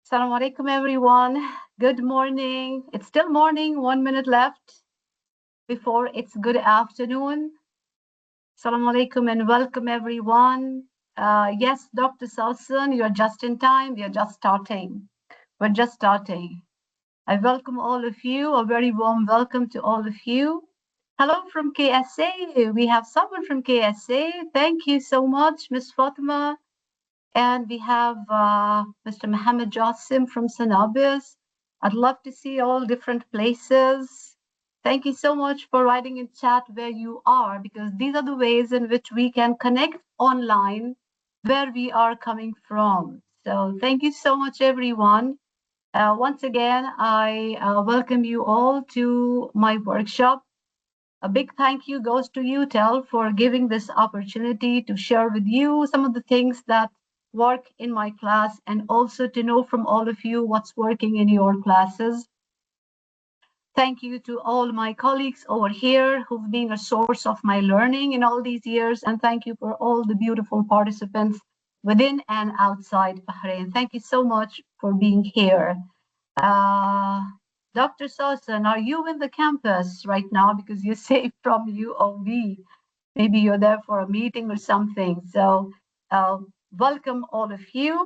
Assalamu alaikum, everyone. Good morning. It's still morning, 1 minute left before it's good afternoon. Assalamu alaikum and welcome, everyone. Yes, Dr. Salson, you're just in time. We are just starting. We're just starting. I welcome all of you. A very warm welcome to all of you. Hello from KSA. We have someone from KSA. Thank you so much, Miss Fatima. And we have Mr. Mohammed Jassim from Sanabis. I'd love to see all different places. Thank you so much for writing in chat where you are, because these are the ways in which we can connect online where we are coming from. So thank you so much, everyone. Once again, I welcome you all to my workshop. A big thank you goes to you, Tel, for giving this opportunity to share with you some of the things that work in my class and also to know from all of you what's working in your classes. Thank you to all my colleagues over here who've been a source of my learning in all these years. And thank you for all the beautiful participants within and outside Bahrain. Thank you so much for being here. Dr. Sosan, are you in the campus right now? Because you say from UOB. Maybe you're there for a meeting or something. So welcome all of you.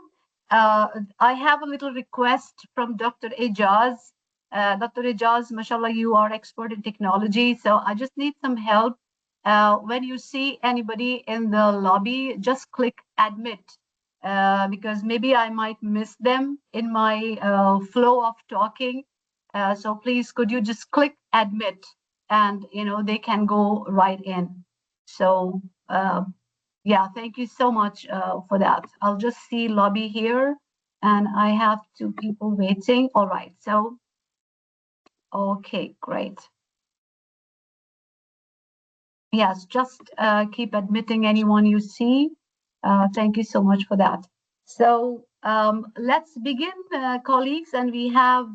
I have a little request from Dr. Ijaz. Dr. Ijaz, mashallah, you are expert in technology. So I just need some help. When you see anybody in the lobby, just click admit. Because maybe I might miss them in my flow of talking. So please, could you just click admit and, they can go right in. So yeah, thank you so much for that. I'll just see lobby here and I have two people waiting. All right, so, okay, great. Yes, just keep admitting anyone you see. Thank you so much for that. So let's begin, colleagues, and we have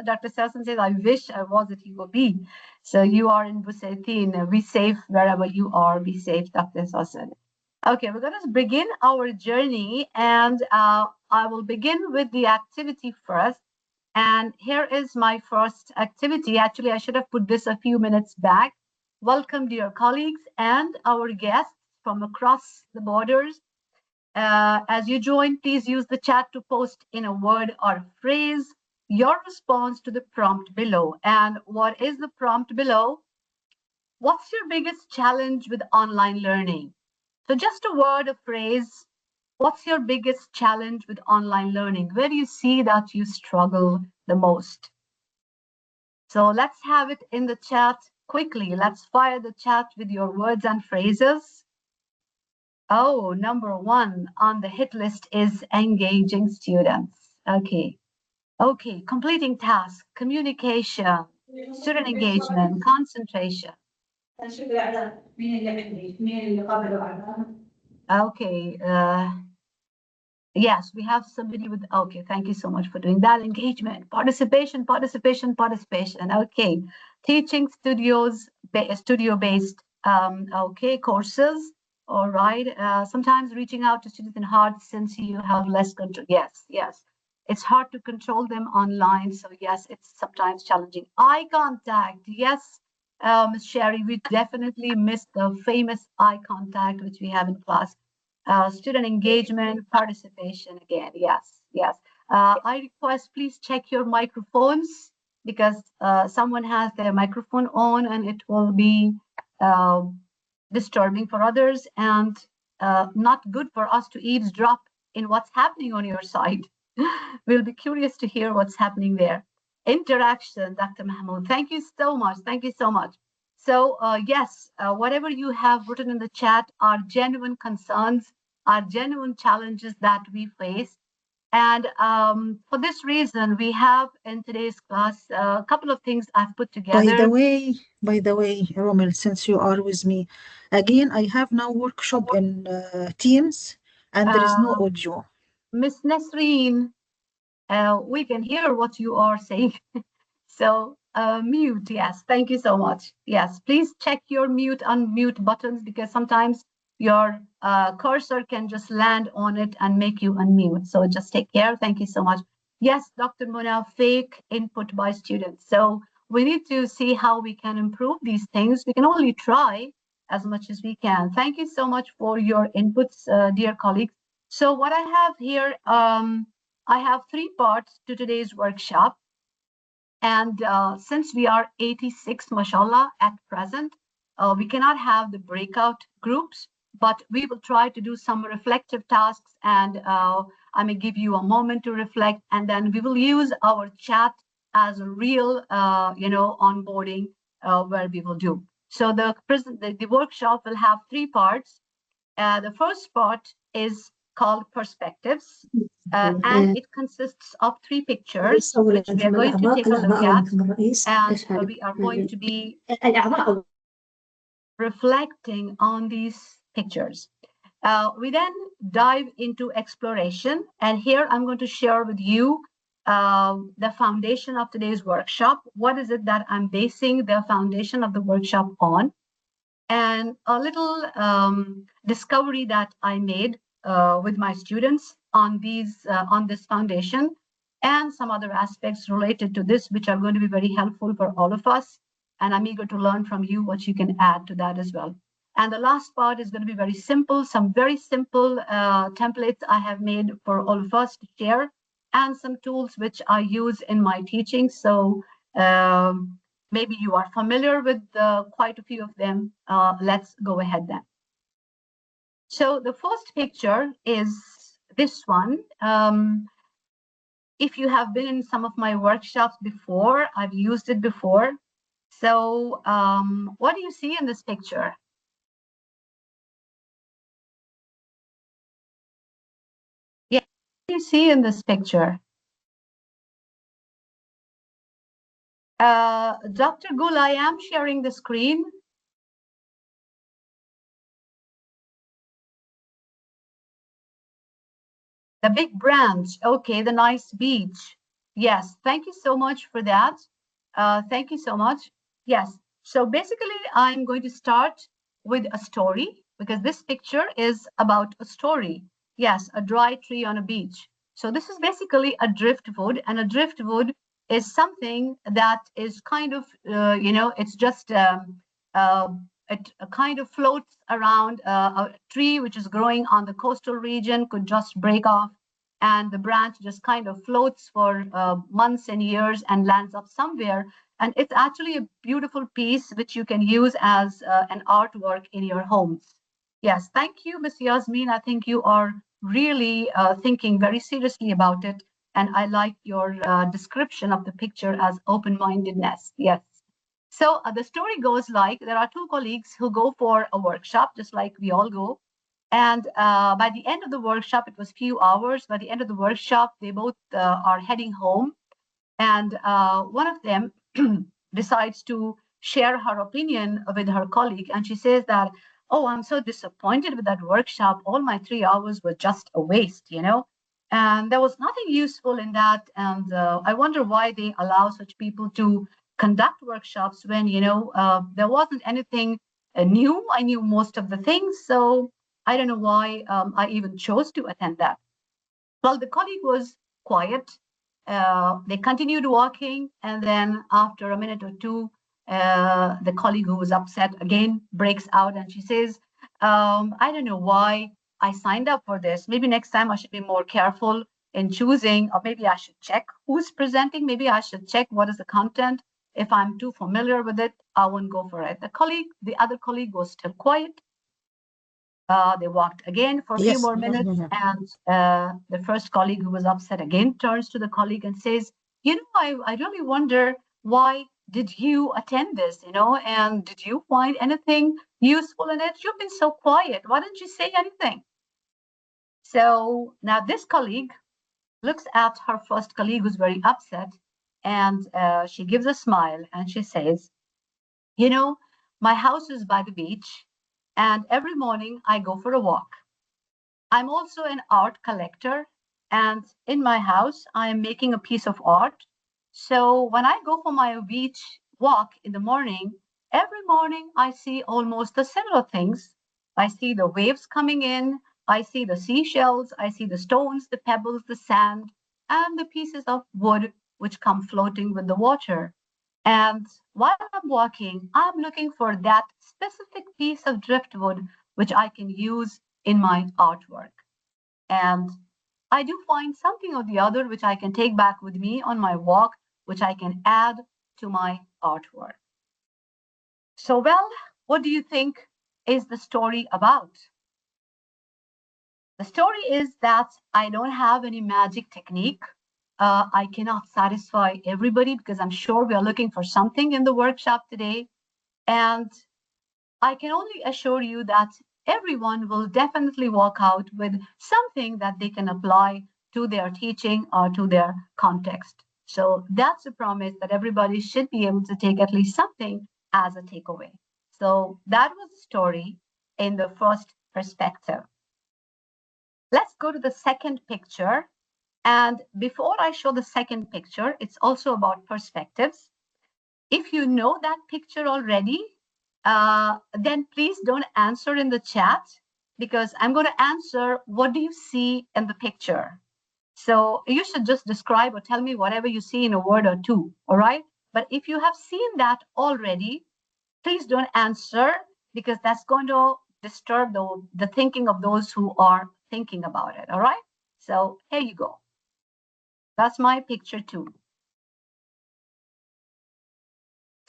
Dr. Selson says, I wish I was at UOB. So you are in Busaitin. Be safe wherever you are. Be safe, Dr. Selson. Okay, we're going to begin our journey, and I will begin with the activity first. And here is my first activity. Actually, I should have put this a few minutes back. Welcome, dear colleagues and our guests from across the borders. As you join, please use the chat to post in a word or a phrase your response to the prompt below. And what is the prompt below? What's your biggest challenge with online learning? So just a word, a phrase. What's your biggest challenge with online learning? Where do you see that you struggle the most? So let's have it in the chat quickly. Let's fire the chat with your words and phrases. Oh, number one on the hit list is engaging students. Okay. Okay, completing tasks, communication, student engagement, concentration. Okay. Yes, we have somebody with, okay, thank you so much for doing that. Engagement, participation, participation, participation. Okay, teaching studio-based, okay, courses. All right, sometimes reaching out to students in hard since you have less control. Yes, yes. It's hard to control them online. So yes, it's sometimes challenging. Eye contact, yes, Ms. Sherry, we definitely missed the famous eye contact, which we have in class. Student engagement, participation again. Yes, yes. I request please check your microphones because someone has their microphone on and it will be disturbing for others and not good for us to eavesdrop in what's happening on your side. We'll be curious to hear what's happening there. Interaction, Dr. Mahmoud. Thank you so much. Thank you so much. So yes, whatever you have written in the chat are genuine concerns, are genuine challenges that we face. And for this reason, we have in today's class a couple of things I've put together. By the way, Romel, since you are with me, again, I have now workshop in Teams and there is no audio. Miss Nesreen, we can hear what you are saying. So mute, yes, thank you so much. Yes, please check your mute, unmute buttons because sometimes your cursor can just land on it and make you unmute. So just take care. Thank you so much. Yes, Dr. Mona, fake input by students. So we need to see how we can improve these things. We can only try as much as we can. Thank you so much for your inputs, dear colleagues. So what I have here, I have three parts to today's workshop. And since we are 86, mashallah, at present, we cannot have the breakout groups, but we will try to do some reflective tasks. And I may give you a moment to reflect. And then we will use our chat as a real, onboarding where we will do. So the workshop will have three parts. The first part is called perspectives, and it consists of three pictures, which we are going to take a look at, and we are going to be reflecting on these pictures. We then dive into exploration, and here I'm going to share with you the foundation of today's workshop. What is it that I'm basing the foundation of the workshop on? And a little discovery that I made with my students on this foundation, and some other aspects related to this, which are going to be very helpful for all of us. And I'm eager to learn from you what you can add to that as well. And the last part is going to be very simple, some very simple templates I have made for all of us to share, and some tools which I use in my teaching. So maybe you are familiar with quite a few of them. Let's go ahead then. So the first picture is this one. If you have been in some of my workshops before, I've used it before. So what do you see in this picture? Yeah, what do you see in this picture? Dr. Gul, I am sharing the screen. The big branch. Okay, the nice beach. Yes, thank you so much for that. Thank you so much. Yes, so basically, I'm going to start with a story because this picture is about a story. Yes, a dry tree on a beach. So this is basically a driftwood, and a driftwood is something that is kind of, it's just uh, it kind of floats around a tree which is growing on the coastal region, could just break off, and the branch just kind of floats for months and years and lands up somewhere. And it's actually a beautiful piece which you can use as an artwork in your homes. Yes, thank you, Ms. Yasmin. I think you are really thinking very seriously about it. And I like your description of the picture as open-mindedness. Yes. So the story goes like there are two colleagues who go for a workshop, just like we all go. And by the end of the workshop, it was few hours. By the end of the workshop, they both are heading home. And one of them decides to share her opinion with her colleague. And she says that, oh, I'm so disappointed with that workshop. All my 3 hours were just a waste. And there was nothing useful in that. And I wonder why they allow such people to conduct workshops when, there wasn't anything new. I knew most of the things. So I don't know why I even chose to attend that. Well, the colleague was quiet. They continued walking, and then after a minute or two, the colleague who was upset again breaks out and she says, I don't know why I signed up for this. Maybe next time I should be more careful in choosing, or maybe I should check who's presenting. Maybe I should check what is the content. If I'm too familiar with it, I won't go for it. The other colleague was still quiet. They walked again for a few more Yes, minutes, and the first colleague who was upset again turns to the colleague and says, I really wonder why did you attend this, and did you find anything useful in it? You've been so quiet. Why didn't you say anything? So now this colleague looks at her first colleague who's very upset, and she gives a smile and she says, my house is by the beach, and every morning I go for a walk. I'm also an art collector, and in my house, I am making a piece of art. So when I go for my beach walk in the morning, every morning I see almost the similar things. I see the waves coming in. I see the seashells. I see the stones, the pebbles, the sand, and the pieces of wood which come floating with the water. And while I'm walking, I'm looking for that specific piece of driftwood which I can use in my artwork. And I do find something or the other which I can take back with me on my walk, which I can add to my artwork. So, well, what do you think is the story about? The story is that I don't have any magic technique. I cannot satisfy everybody because I'm sure we are looking for something in the workshop today. And I can only assure you that everyone will definitely walk out with something that they can apply to their teaching or to their context. So that's a promise that everybody should be able to take at least something as a takeaway. So that was the story in the first perspective. Let's go to the second picture. And before I show the second picture, it's also about perspectives. If you know that picture already, then please don't answer in the chat because I'm going to answer what do you see in the picture. So you should just describe or tell me whatever you see in a word or two, all right? But if you have seen that already, please don't answer because that's going to disturb the thinking of those who are thinking about it, all right? So here you go. That's my picture too.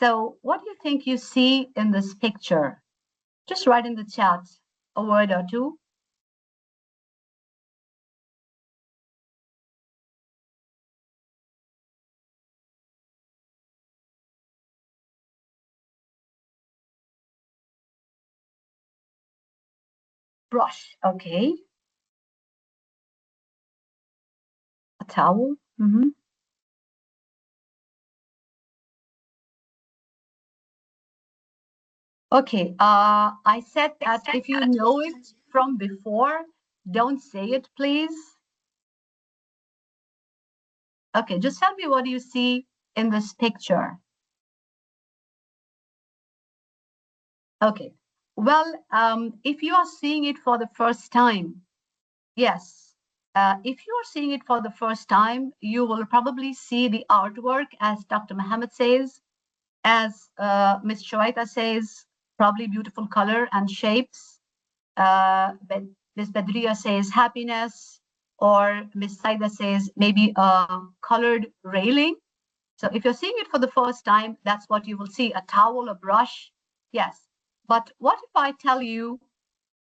So what do you think you see in this picture? Just write in the chat a word or two. Brush, okay. A towel. Okay, I said that if you know it from before, don't say it, please. Okay, just tell me what you see in this picture. Okay, well, if you are seeing it for the first time, yes, if you are seeing it for the first time, you will probably see the artwork, as Dr. Mohammed says, as Ms. Shoaita says, probably beautiful color and shapes. But Ms. Badria says happiness, or Ms. Saida says maybe a colored railing. So if you're seeing it for the first time, that's what you will see, a towel, a brush. Yes. But what if I tell you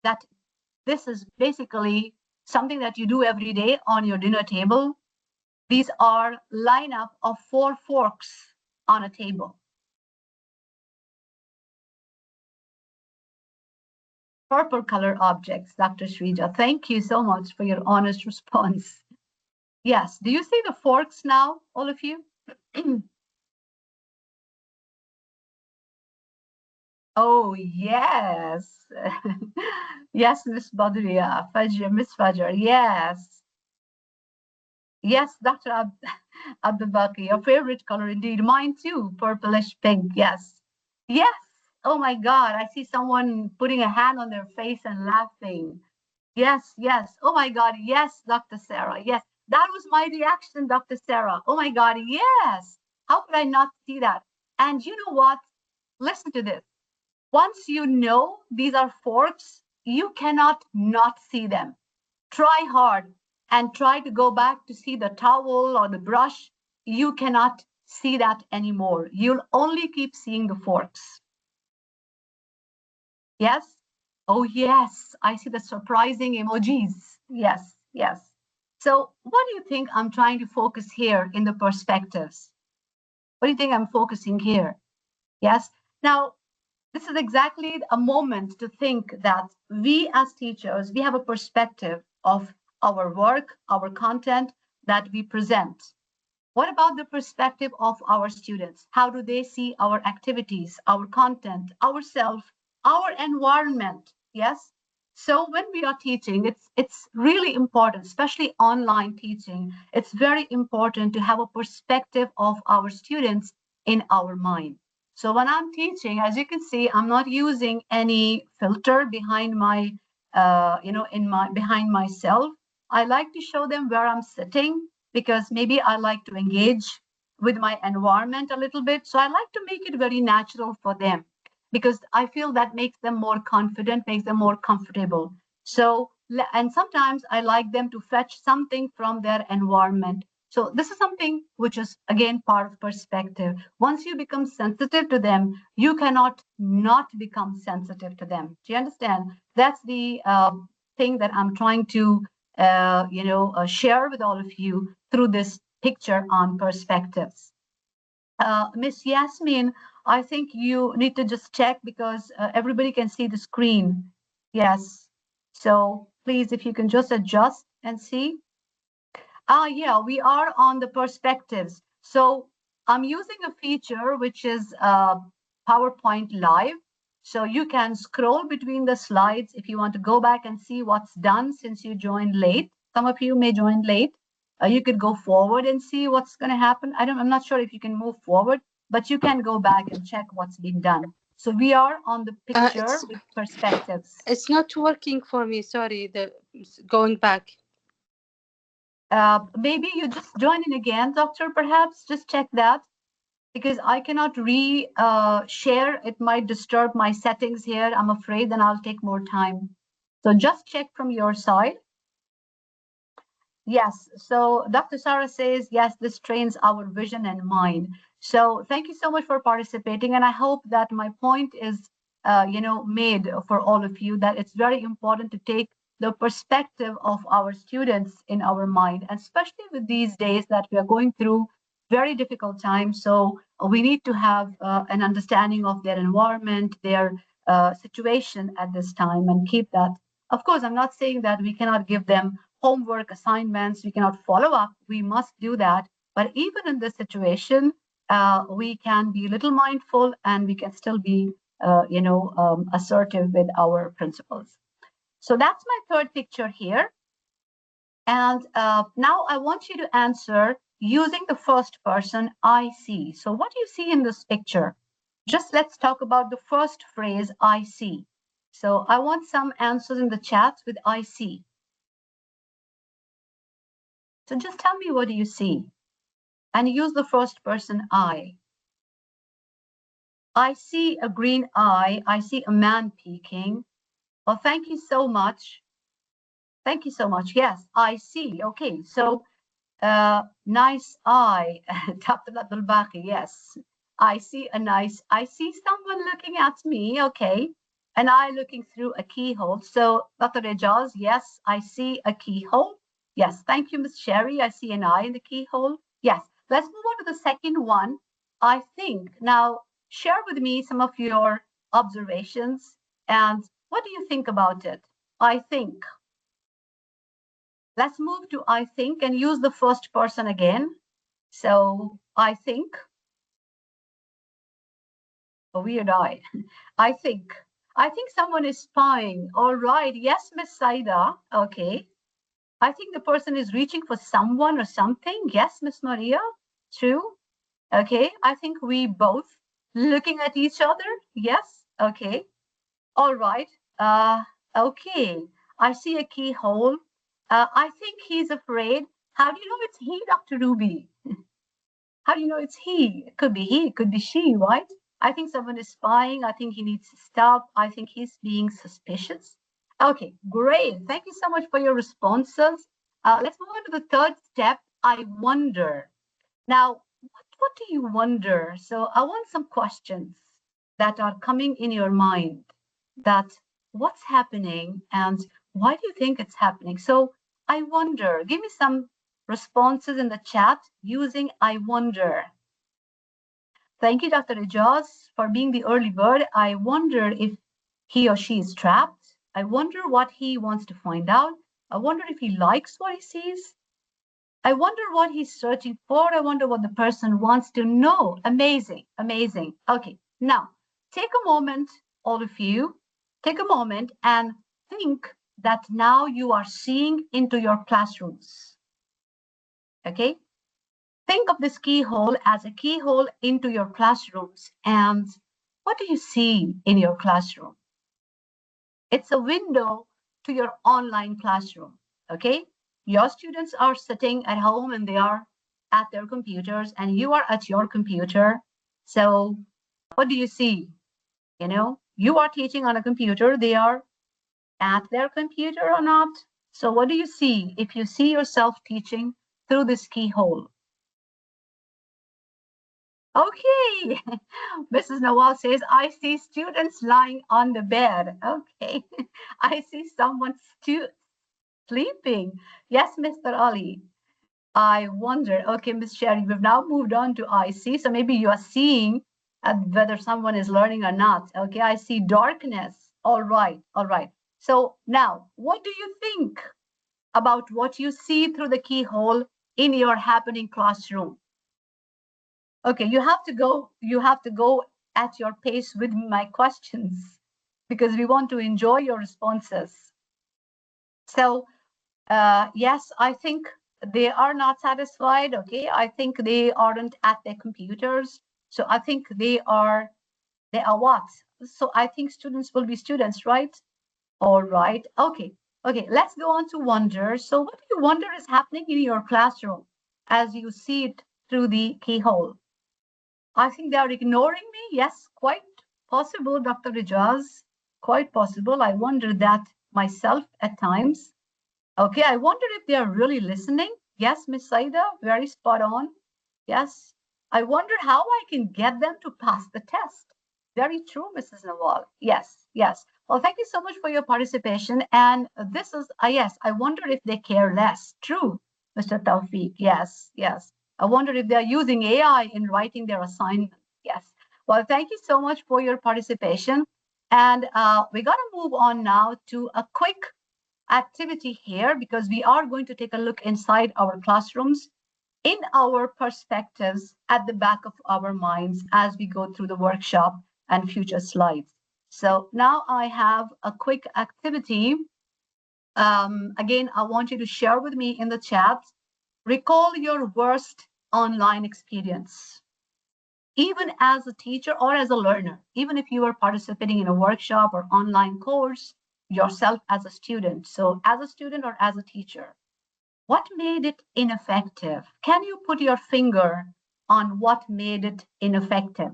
that this is basically something that you do every day on your dinner table? These are lineup of 4 forks on a table. Purple color objects, Dr. Shrija. Thank you so much for your honest response. Yes, do you see the forks now, all of you? Oh, yes. Yes, Miss Badria, Fajr, Miss Fajr, yes. Yes, Dr. Abdulbaki, your favorite color indeed. Mine too, purplish pink, yes. Yes, oh my God, I see someone putting a hand on their face and laughing. Yes, yes. Oh my God. Yes, Dr. Sarah. Yes. That was my reaction, Dr. Sarah. Oh my God. Yes. How could I not see that? And you know what? Listen to this. Once you know these are forks, you cannot not see them. Try hard and try to go back to see the towel or the brush. You cannot see that anymore. You'll only keep seeing the forks. Yes? Oh, yes. I see the surprising emojis. Yes, yes. So, what do you think I'm trying to focus here in the perspectives? What do you think I'm focusing here? Yes. Now, this is exactly a moment to think that we as teachers, we have a perspective of our work, our content that we present. What about the perspective of our students? How do they see our activities, our content, ourselves, our environment? Yes. So when we are teaching, it's really important, especially online teaching. It's very important to have a perspective of our students in our mind. So when I'm teaching, as you can see, I'm not using any filter behind my, behind myself. I like to show them where I'm sitting because maybe I like to engage with my environment a little bit. So I like to make it very natural for them because I feel that makes them more confident, makes them more comfortable. So, and sometimes I like them to fetch something from their environment. So this is something which is again part of perspective. Once you become sensitive to them, you cannot not become sensitive to them. Do you understand? That's the thing that I'm trying to, share with all of you through this picture on perspectives. Miss Yasmin, I think you need to just check because everybody can see the screen. Yes. So please, if you can just adjust and see. Yeah, we are on the perspectives. So I'm using a feature which is PowerPoint Live. So you can scroll between the slides if you want to go back and see what's done since you joined late. Some of you may join late. You could go forward and see what's going to happen. I'm not sure if you can move forward, but you can go back and check what's been done. So we are on the picture It's with perspectives. it's not working for me. Sorry, the going back. Maybe you just join in again, doctor, perhaps. Just check that because I cannot share. It might disturb my settings here. I'm afraid then I'll take more time. So just check from your side. Yes. So Dr. Sarah says, yes, this trains our vision and mind. So thank you so much for participating. And I hope that my point is, made for all of you that it's very important to take the perspective of our students in our mind, and especially with these days that we are going through very difficult times. So we need to have an understanding of their environment, their situation at this time, and keep that. Of course, I'm not saying that we cannot give them homework assignments, we cannot follow up, we must do that. But even in this situation, we can be a little mindful and we can still be, assertive with our principles. So that's my third picture here. And now I want you to answer using the first person, I see. So what do you see in this picture? Just let's talk about the first phrase, I see. So I want some answers in the chat with I see. So just tell me, what do you see? And use the first person I. I see a green eye. I see a man peeking. Well, thank you so much. Thank you so much. Yes, I see. Okay, so nice eye. Dr. Abdul Baqi, yes. I see someone looking at me. Okay. An eye looking through a keyhole. So, Dr. Rejaz, yes, I see a keyhole. Yes, thank you, Miss Sherry. I see an eye in the keyhole. Yes, let's move on to the second one. I think. Now, share with me some of your observations and what do you think about it? I think. Let's move to I think and use the first person again. So I think, a weird eye. I think. I think someone is spying. All right. Yes, Miss Saida. Okay. I think the person is reaching for someone or something. Yes, Miss Maria. True. Okay. I think we both looking at each other. Yes. Okay. All right. Okay. I see a keyhole. I think he's afraid. How do you know it's he, Dr. Ruby? How do you know it's he? It could be he, it could be she, right? I think someone is spying. I think he needs to stop. I think he's being suspicious. Okay, great. Thank you so much for your responses. Let's move on to the third step. I wonder. Now, what do you wonder? So I want some questions that are coming in your mind that what's happening and why do you think it's happening? So I wonder, give me some responses in the chat using I wonder. Thank you, Dr. Ijaz, for being the early bird. I wonder if he or she is trapped. I wonder what he wants to find out. I wonder if he likes what he sees. I wonder what he's searching for. I wonder what the person wants to know. Amazing, amazing. Okay, now take a moment, all of you, take a moment and think that now you are seeing into your classrooms. Okay, Think of this keyhole as a keyhole into your classrooms. And what do you see in your classroom? It's a window to your online classroom. Okay? Your students are sitting at home and they are at their computers, and you are at your computer. So, what do you see? You know, you are teaching on a computer, they are at their computer or not. So, what do you see if you see yourself teaching through this keyhole? Okay, Mrs. Nawal says, I see students lying on the bed. Okay, I see someone sleeping. Yes, Mr. Ali. I wonder, okay, Miss Sherry, we've now moved on to I see. So maybe you are seeing whether someone is learning or not. Okay, I see darkness. All right, all right. So now, what do you think about what you see through the keyhole in your happening classroom? Okay, you have to go at your pace with my questions because we want to enjoy your responses. So, yes, I think they are not satisfied. Okay, I think they aren't at their computers. So I think they are what? So I think students will be students, right? All right. Okay. Okay. Let's go on to wonder. So what do you wonder is happening in your classroom as you see it through the keyhole? I think they are ignoring me. Yes, quite possible, Dr. Rijaz. Quite possible. I wonder that myself at times. Okay, I wonder if they are really listening. Yes, Miss Saida, very spot on. Yes. I wonder how I can get them to pass the test. Very true, Mrs. Nawal. Yes, yes. Well, thank you so much for your participation. And this is, yes, I wonder if they care less. True, Mr. Tawfiq. Yes, yes. I wonder if they're using AI in writing their assignment. Yes. Well, thank you so much for your participation. And we're going to move on now to a quick activity here because we are going to take a look inside our classrooms in our perspectives at the back of our minds as we go through the workshop and future slides. So now I have a quick activity. Again, I want you to share with me in the chat. Recall your worst online experience, even as a teacher or as a learner, even if you are participating in a workshop or online course yourself as a student. So as a student or as a teacher, what made it ineffective? Can you put your finger on what made it ineffective?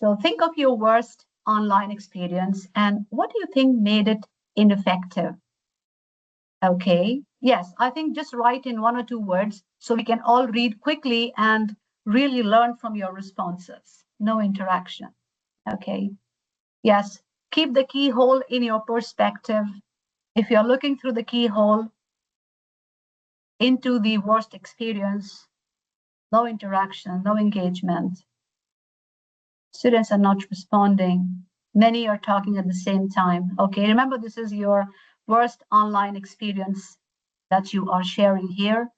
So think of your worst online experience and what do you think made it ineffective? Okay. Yes, I think just write in one or two words so we can all read quickly and really learn from your responses. No interaction. Okay. Yes. Keep the keyhole in your perspective. If you're looking through the keyhole into the worst experience, no interaction, no engagement. Students are not responding. Many are talking at the same time. Okay, remember this is your worst online experience that you are sharing here.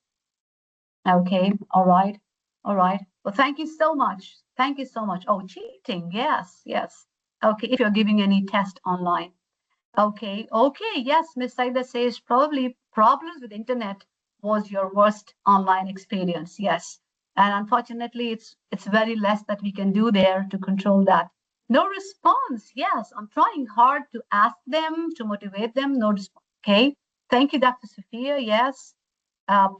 Okay, all right, all right. Well, thank you so much. Thank you so much. Oh, cheating. Yes, yes. Okay, if you're giving any test online. Okay, okay. Yes, Miss Saida says probably problems with internet was your worst online experience. Yes. And unfortunately, it's very less that we can do there to control that. No response. Yes, I'm trying hard to ask them, to motivate them. No response. Okay. Thank you, Dr. Sophia. Yes.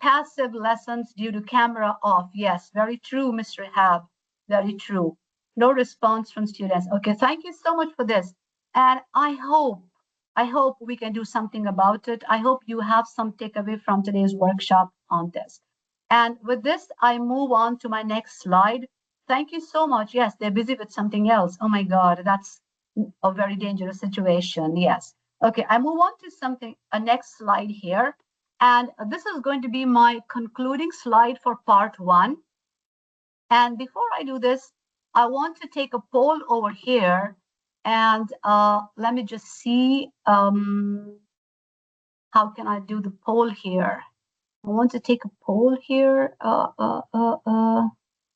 Passive lessons due to camera off. Yes, very true, Mr. Hab. Very true. No response from students. Okay, thank you so much for this. And I hope we can do something about it. I hope you have some takeaway from today's workshop on this. And with this, I move on to my next slide. Thank you so much. Yes, they're busy with something else. Oh my God, that's a very dangerous situation. Yes. Okay, I move on to a next slide here. And this is going to be my concluding slide for part one. And before I do this, I want to take a poll over here. And let me just see, how can I do the poll here? I want to take a poll here.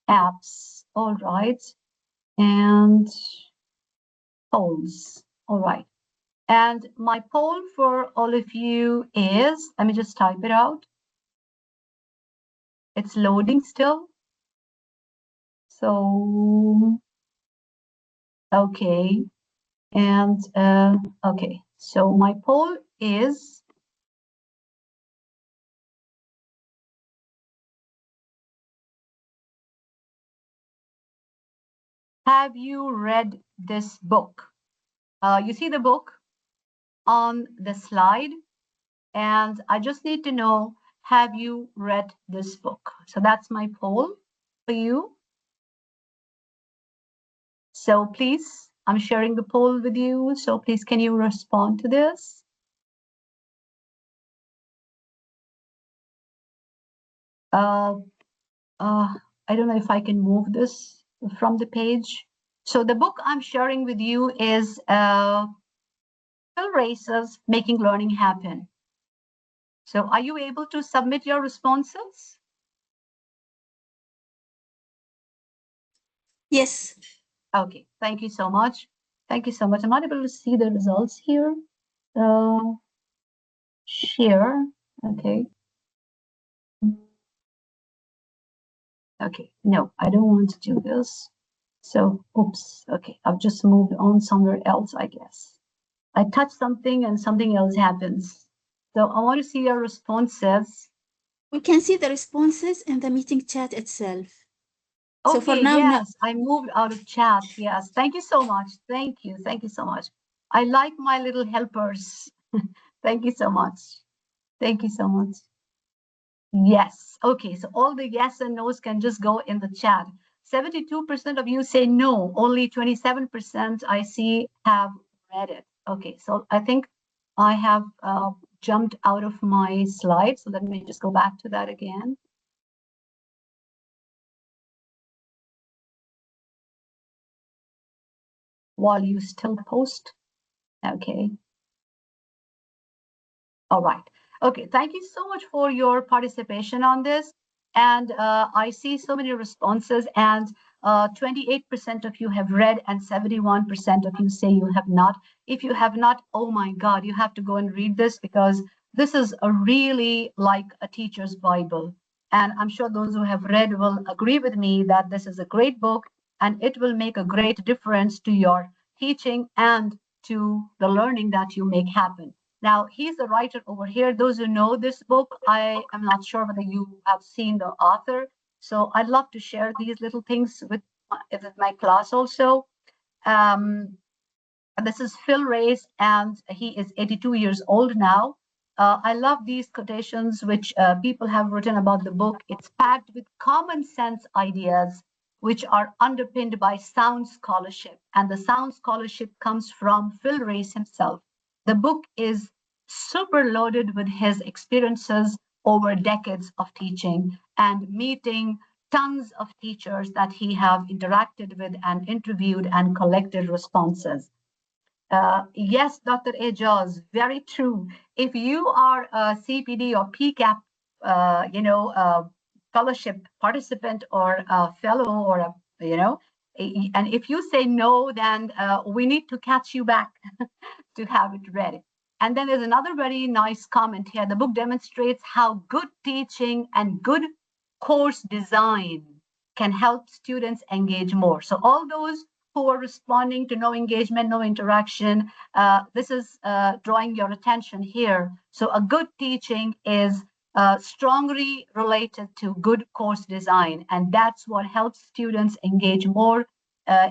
Apps. All right. And polls. All right. And my poll for all of you is, let me just type it out. It's loading still. So, okay. And okay, so my poll is, have you read this book? You see the book on the slide, and I just need to know, have you read this book? So that's my poll for you. So please, I'm sharing the poll with you. So please, can you respond to this? Uh, I don't know if I can move this from the page. So the book I'm sharing with you is Phil Race's Making Learning Happen. So are you able to submit your responses? Yes. Okay, thank you so much. Thank you so much. I'm not able to see the results here. Share, okay. Okay, no, I don't want to do this. So, oops, okay, I've just moved on somewhere else, I guess. I touch something and something else happens. So I want to see your responses. We can see the responses in the meeting chat itself. So for Okay, now, no. yes, I moved out of chat. Yes, thank you so much. Thank you. Thank you so much. I like my little helpers. Thank you so much. Thank you so much. Yes. Okay, so all the yes and no's can just go in the chat. 72% of you say no, only 27% I see have read it. Okay, so I think I have jumped out of my slide. So let me just go back to that again. While you still post. Okay. All right. Okay. Thank you so much for your participation on this. And I see so many responses, and 28% of you have read, and 71% of you say you have not. If you have not, oh my God, you have to go and read this, because this is a really like a teacher's Bible. And I'm sure those who have read will agree with me that this is a great book, and it will make a great difference to your teaching and to the learning that you make happen. Now, he's the writer over here. Those who know this book, I am not sure whether you have seen the author. So I'd love to share these little things with my class also. Um, this is Phil Race, and he is 82 years old now. I love these quotations which people have written about the book. It's packed with common sense ideas which are underpinned by sound scholarship. And the sound scholarship comes from Phil Race himself. The book is super loaded with his experiences over decades of teaching and meeting tons of teachers that he have interacted with and interviewed and collected responses. Yes, Dr. Ejaz, very true. If you are a CPD or PCAP, fellowship participant or a fellow or and if you say no, then we need to catch you back to have it read. And then there's another very nice comment here. The book demonstrates how good teaching and good course design can help students engage more. So all those who are responding to no engagement, no interaction, this is drawing your attention here. So a good teaching is strongly related to good course design, and that's what helps students engage more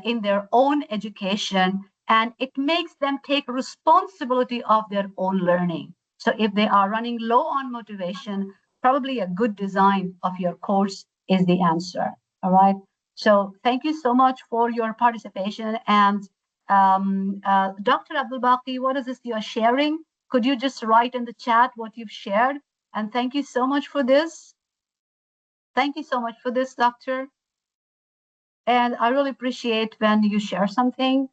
in their own education, and it makes them take responsibility of their own learning. So if they are running low on motivation, probably a good design of your course is the answer. All right. So thank you so much for your participation. And Dr. Abdul Baqi, what is this you are sharing? Could you just write in the chat what you've shared? And thank you so much for this. Thank you so much for this, Doctor. And I really appreciate when you share something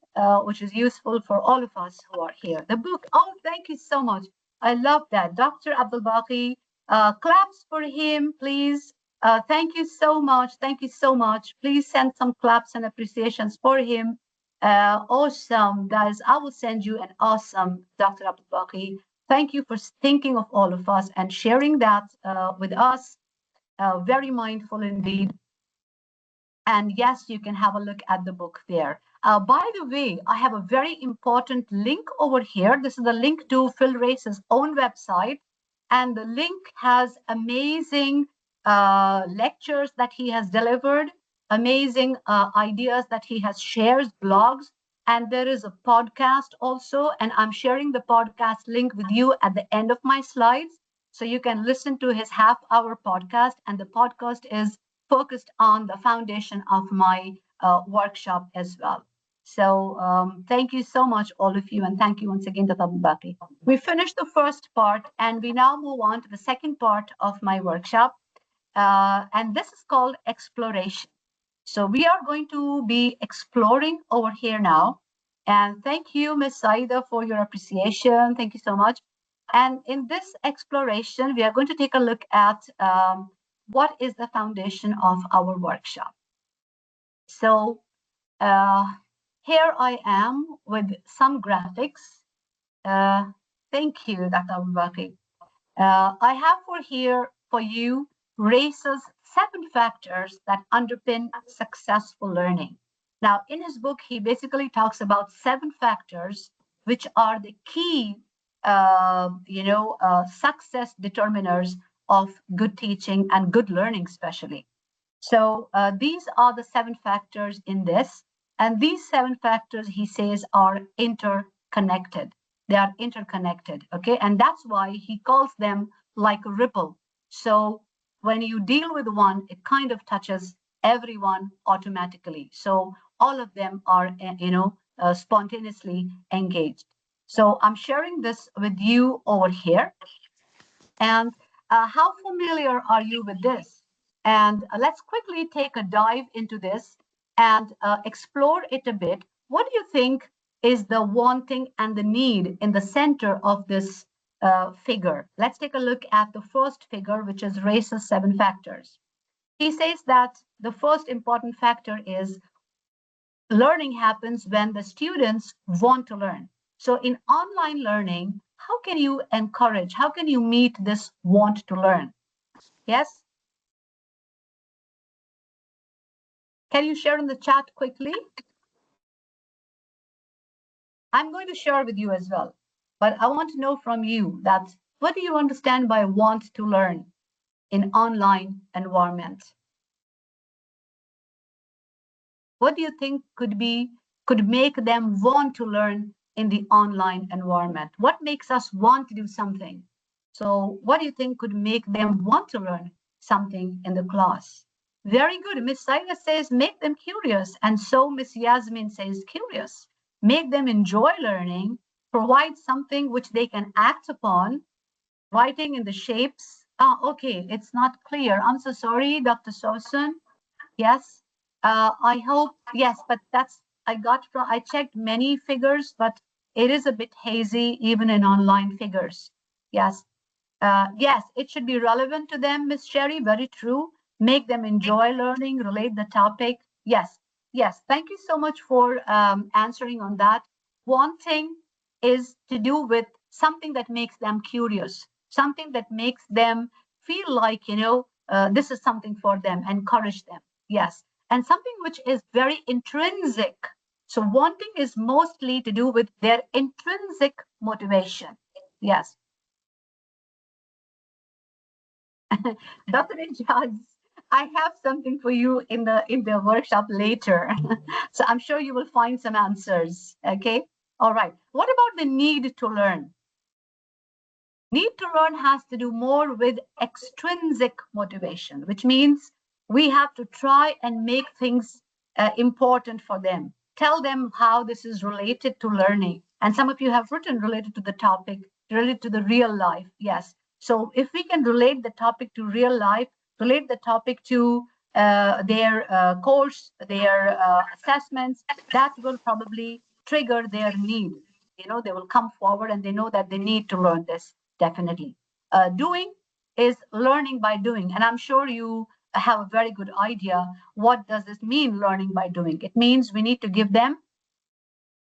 which is useful for all of us who are here. The book, oh, thank you so much. I love that. Dr. Abdul Baqi, claps for him, please. Thank you so much. Thank you so much. Please send some claps and appreciations for him. Awesome, guys. I will send you an awesome Dr. Abdul Baqi. Thank you for thinking of all of us and sharing that with us. very mindful indeed. And yes, you can have a look at the book there. By the way, I have a very important link over here. This is the link to Phil Race's own website. And the link has amazing lectures that he has delivered, amazing ideas that he has shared, blogs. And there is a podcast also. And I'm sharing the podcast link with you at the end of my slides. So you can listen to his half-hour podcast. And the podcast is focused on the foundation of my workshop as well. So thank you so much, all of you, and thank you once again, Dr. Baki. We finished the first part, and we now move on to the second part of my workshop, and this is called exploration. So we are going to be exploring over here now, and thank you, Ms. Saida, for your appreciation. Thank you so much. And in this exploration, we are going to take a look at what is the foundation of our workshop. So here I am with some graphics. Thank you, Dr. Abubakar. I have for you RACE's 7 factors that underpin successful learning. Now, in his book, he basically talks about 7 factors which are the key, success determiners of good teaching and good learning, especially. So these are the 7 factors in this. And these 7 factors, he says, are interconnected. They are interconnected, okay? And that's why he calls them like a ripple. So when you deal with one, it kind of touches everyone automatically. So all of them are, spontaneously engaged. So I'm sharing this with you over here. And how familiar are you with this? And let's quickly take a dive into this and explore it a bit. What do you think is the wanting and the need in the center of this figure? Let's take a look at the first figure, which is RACE's 7 factors. He says that the first important factor is learning happens when the students want to learn. So in online learning, how can you encourage, how can you meet this want to learn? Yes? Can you share in the chat quickly? I'm going to share with you as well, but I want to know from you that what do you understand by want to learn in online environment? What do you think could make them want to learn in the online environment? What makes us want to do something? So what do you think could make them want to learn something in the class? Very good. Miss Saida says, make them curious. And so Miss Yasmin says, curious. Make them enjoy learning, provide something which they can act upon, writing in the shapes. Okay, it's not clear. I'm so sorry, Dr. Sosan. Yes, I hope, yes, but I checked many figures, but it is a bit hazy even in online figures. Yes, yes, it should be relevant to them, Miss Sherry, very true. Make them enjoy learning, relate the topic. Yes, yes, thank you so much for answering on that. Wanting is to do with something that makes them curious, something that makes them feel like, this is something for them, encourage them. Yes, and something which is very intrinsic. So wanting is mostly to do with their intrinsic motivation. Yes. Dr. Ijaz, I have something for you in the workshop later. So I'm sure you will find some answers. Okay. All right. What about the need to learn? Need to learn has to do more with extrinsic motivation, which means we have to try and make things important for them. Tell them how this is related to learning. And some of you have written related to the topic, related to the real life. Yes. So if we can relate the topic to real life, relate the topic to their course, their assessments, that will probably trigger their need. They will come forward and they know that they need to learn this. Definitely. Doing is learning by doing. And I'm sure you have a very good idea. What does this mean, learning by doing? It means we need to give them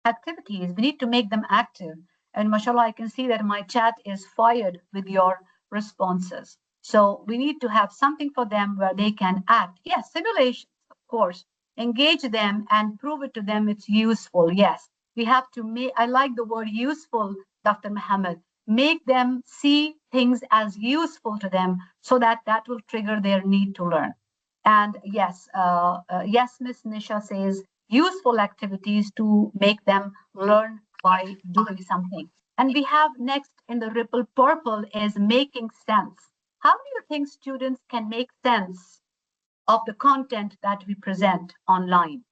activities. We need to make them active. And mashallah, I can see that my chat is fired with your responses. So we need to have something for them where they can act. Yes, simulations, of course. Engage them and prove it to them it's useful. Yes, we have to make, I like the word useful, Dr. Muhammad. Make them see things as useful to them so that that will trigger their need to learn. And yes, yes, Miss Nisha says useful activities to make them learn by doing something. And we have next in the ripple purple is making sense. How do you think students can make sense of the content that we present online?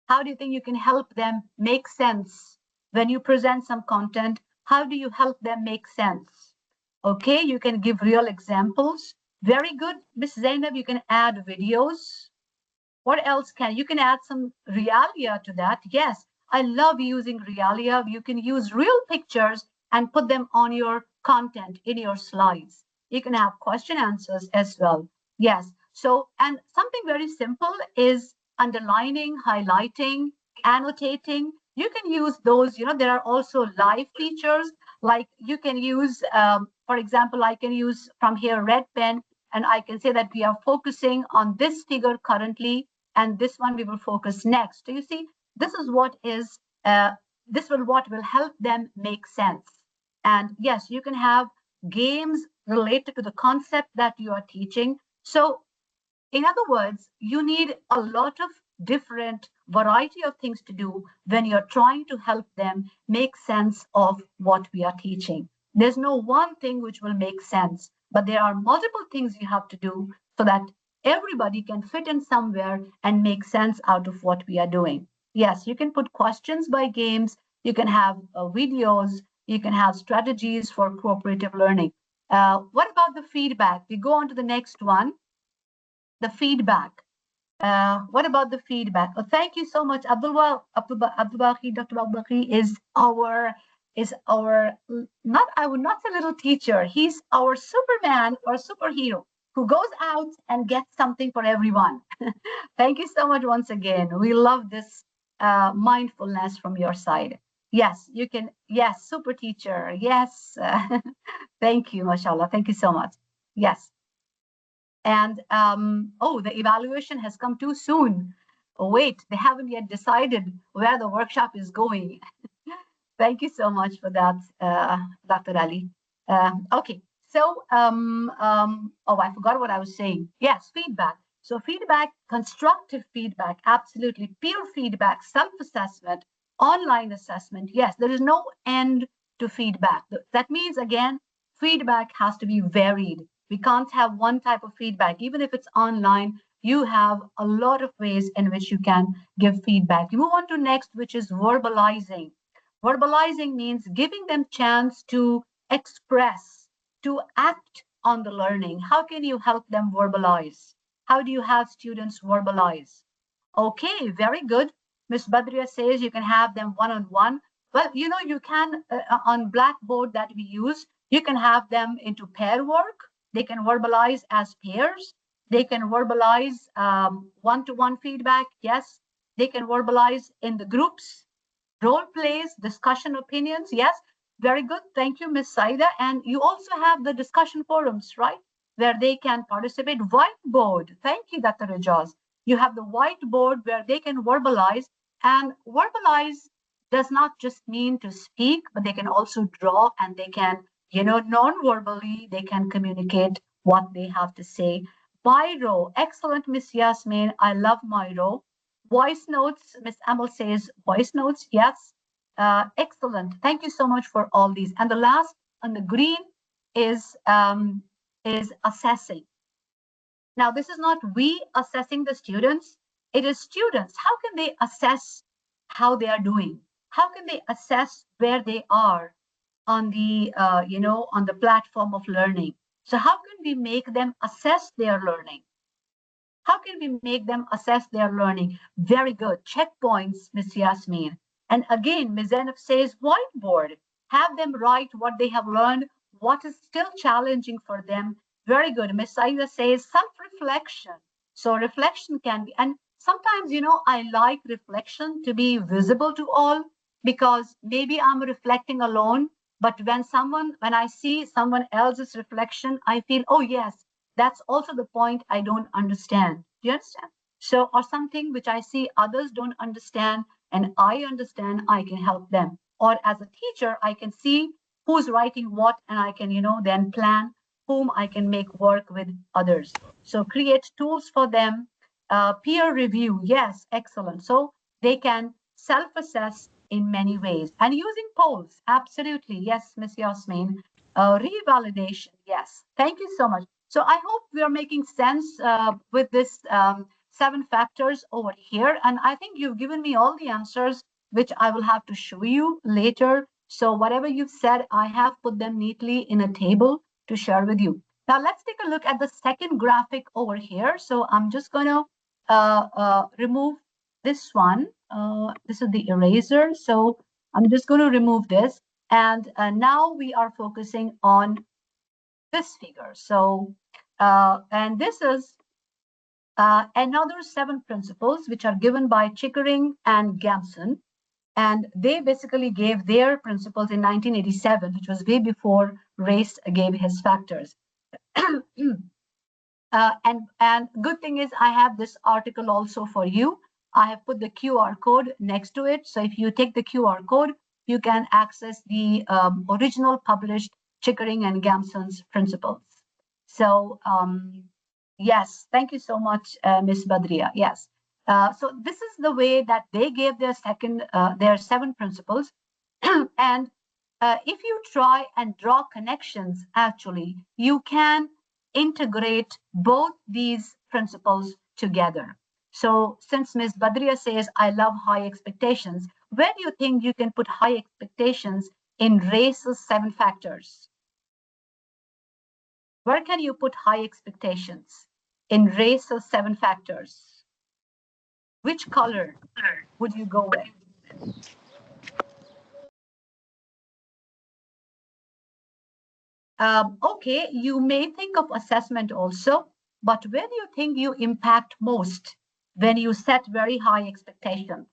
How do you think you can help them make sense when you present some content? How do you help them make sense? Okay, you can give real examples. Very good, Miss Zainab, you can add videos. What else can you can add some realia to that? Yes, I love using realia. You can use real pictures and put them on your content in your slides. You can have question answers as well. Yes. So, and something very simple is underlining, highlighting, annotating. You can use those, there are also live features like you can use, for example, I can use from here red pen and I can say that we are focusing on this figure currently and this one we will focus next. So you see, this is what is what will help them make sense. And yes, you can have games related to the concept that you are teaching. So in other words, you need a lot of different variety of things to do when you're trying to help them make sense of what we are teaching. There's no one thing which will make sense, but there are multiple things you have to do so that everybody can fit in somewhere and make sense out of what we are doing. Yes, you can put questions by games, you can have videos, you can have strategies for cooperative learning. What about the feedback? We go on to the next one, the feedback. What about the feedback? Oh, thank you so much, Abdul Baqi. Dr. Abdul Baqi is our not I would not say little teacher. He's our Superman or superhero who goes out and gets something for everyone. Thank you so much once again. We love this mindfulness from your side. Yes, you can. Yes, super teacher. Yes. Thank you, mashallah. Thank you so much. Yes. And oh, the evaluation has come too soon. Oh, wait, they haven't yet decided where the workshop is going. Thank you so much for that, Dr. Ali. Okay, so oh, I forgot what I was saying. Yes, feedback. So feedback, constructive feedback, absolutely. Peer feedback, self-assessment, online assessment. Yes, there is no end to feedback. That means, again, feedback has to be varied. We can't have one type of feedback. Even if it's online, you have a lot of ways in which you can give feedback. You move on to next, which is verbalizing. Verbalizing means giving them chance to express, to act on the learning. How can you help them verbalize? How do you have students verbalize? Okay, very good. Miss Badria says you can have them one-on-one. Well, you can, on Blackboard that we use, you can have them into pair work. They can verbalize as pairs. They can verbalize one-to-one feedback. Yes, they can verbalize in the groups, role plays, discussion opinions. Yes, very good. Thank you, Ms. Saida. And you also have the discussion forums, right? Where they can participate. Whiteboard. Thank you, Dr. Rajaz. You have the whiteboard where they can verbalize. And verbalize does not just mean to speak, but they can also draw and they can, non-verbally, they can communicate what they have to say. Miro, excellent, Miss Yasmin. I love Miro. Voice notes, Miss Amal says voice notes. Yes, excellent. Thank you so much for all these. And the last on the green is assessing. Now, this is not we assessing the students. It is students. How can they assess how they are doing? How can they assess where they are on the on the platform of learning? So how can we make them assess their learning? How can we make them assess their learning? Very good. Checkpoints, Ms. Yasmin. And again, Ms. Zenef says whiteboard. Have them write what they have learned, what is still challenging for them. Very good. Ms. Saida says self-reflection. So reflection can be, and sometimes, I like reflection to be visible to all because maybe I'm reflecting alone, But when I see someone else's reflection, I feel, oh yes, that's also the point I don't understand. Do you understand? So, or something which I see others don't understand and I understand, I can help them. Or as a teacher, I can see who's writing what and I can, then plan whom I can make work with others. So create tools for them. Peer review, yes, excellent. So they can self-assess in many ways. And using polls, absolutely, yes, Miss Yasmin. Revalidation, yes. Thank you so much. So I hope we are making sense with this 7 factors over here. And I think you've given me all the answers, which I will have to show you later. So whatever you've said, I have put them neatly in a table to share with you. Now let's take a look at the second graphic over here. So I'm just going to remove this one. This is the eraser. So I'm just going to remove this. And now we are focusing on this figure. So, and this is another 7 principles which are given by Chickering and Gamson. And they basically gave their principles in 1987, which was way before Race gave his factors. And good thing is I have this article also for you. I have put the QR code next to it. So if you take the QR code, you can access the original published Chickering and Gamson's principles. So yes, thank you so much, Ms. Badria. Yes. So this is the way that they gave their 7 principles. And if you try and draw connections, actually, you can integrate both these principles together. So since Ms. Badria says, I love high expectations, where do you think you can put high expectations in Race's 7 factors? Where can you put high expectations in Race's 7 factors? Which color would you go with? Okay, you may think of assessment also, but where do you think you impact most when you set very high expectations?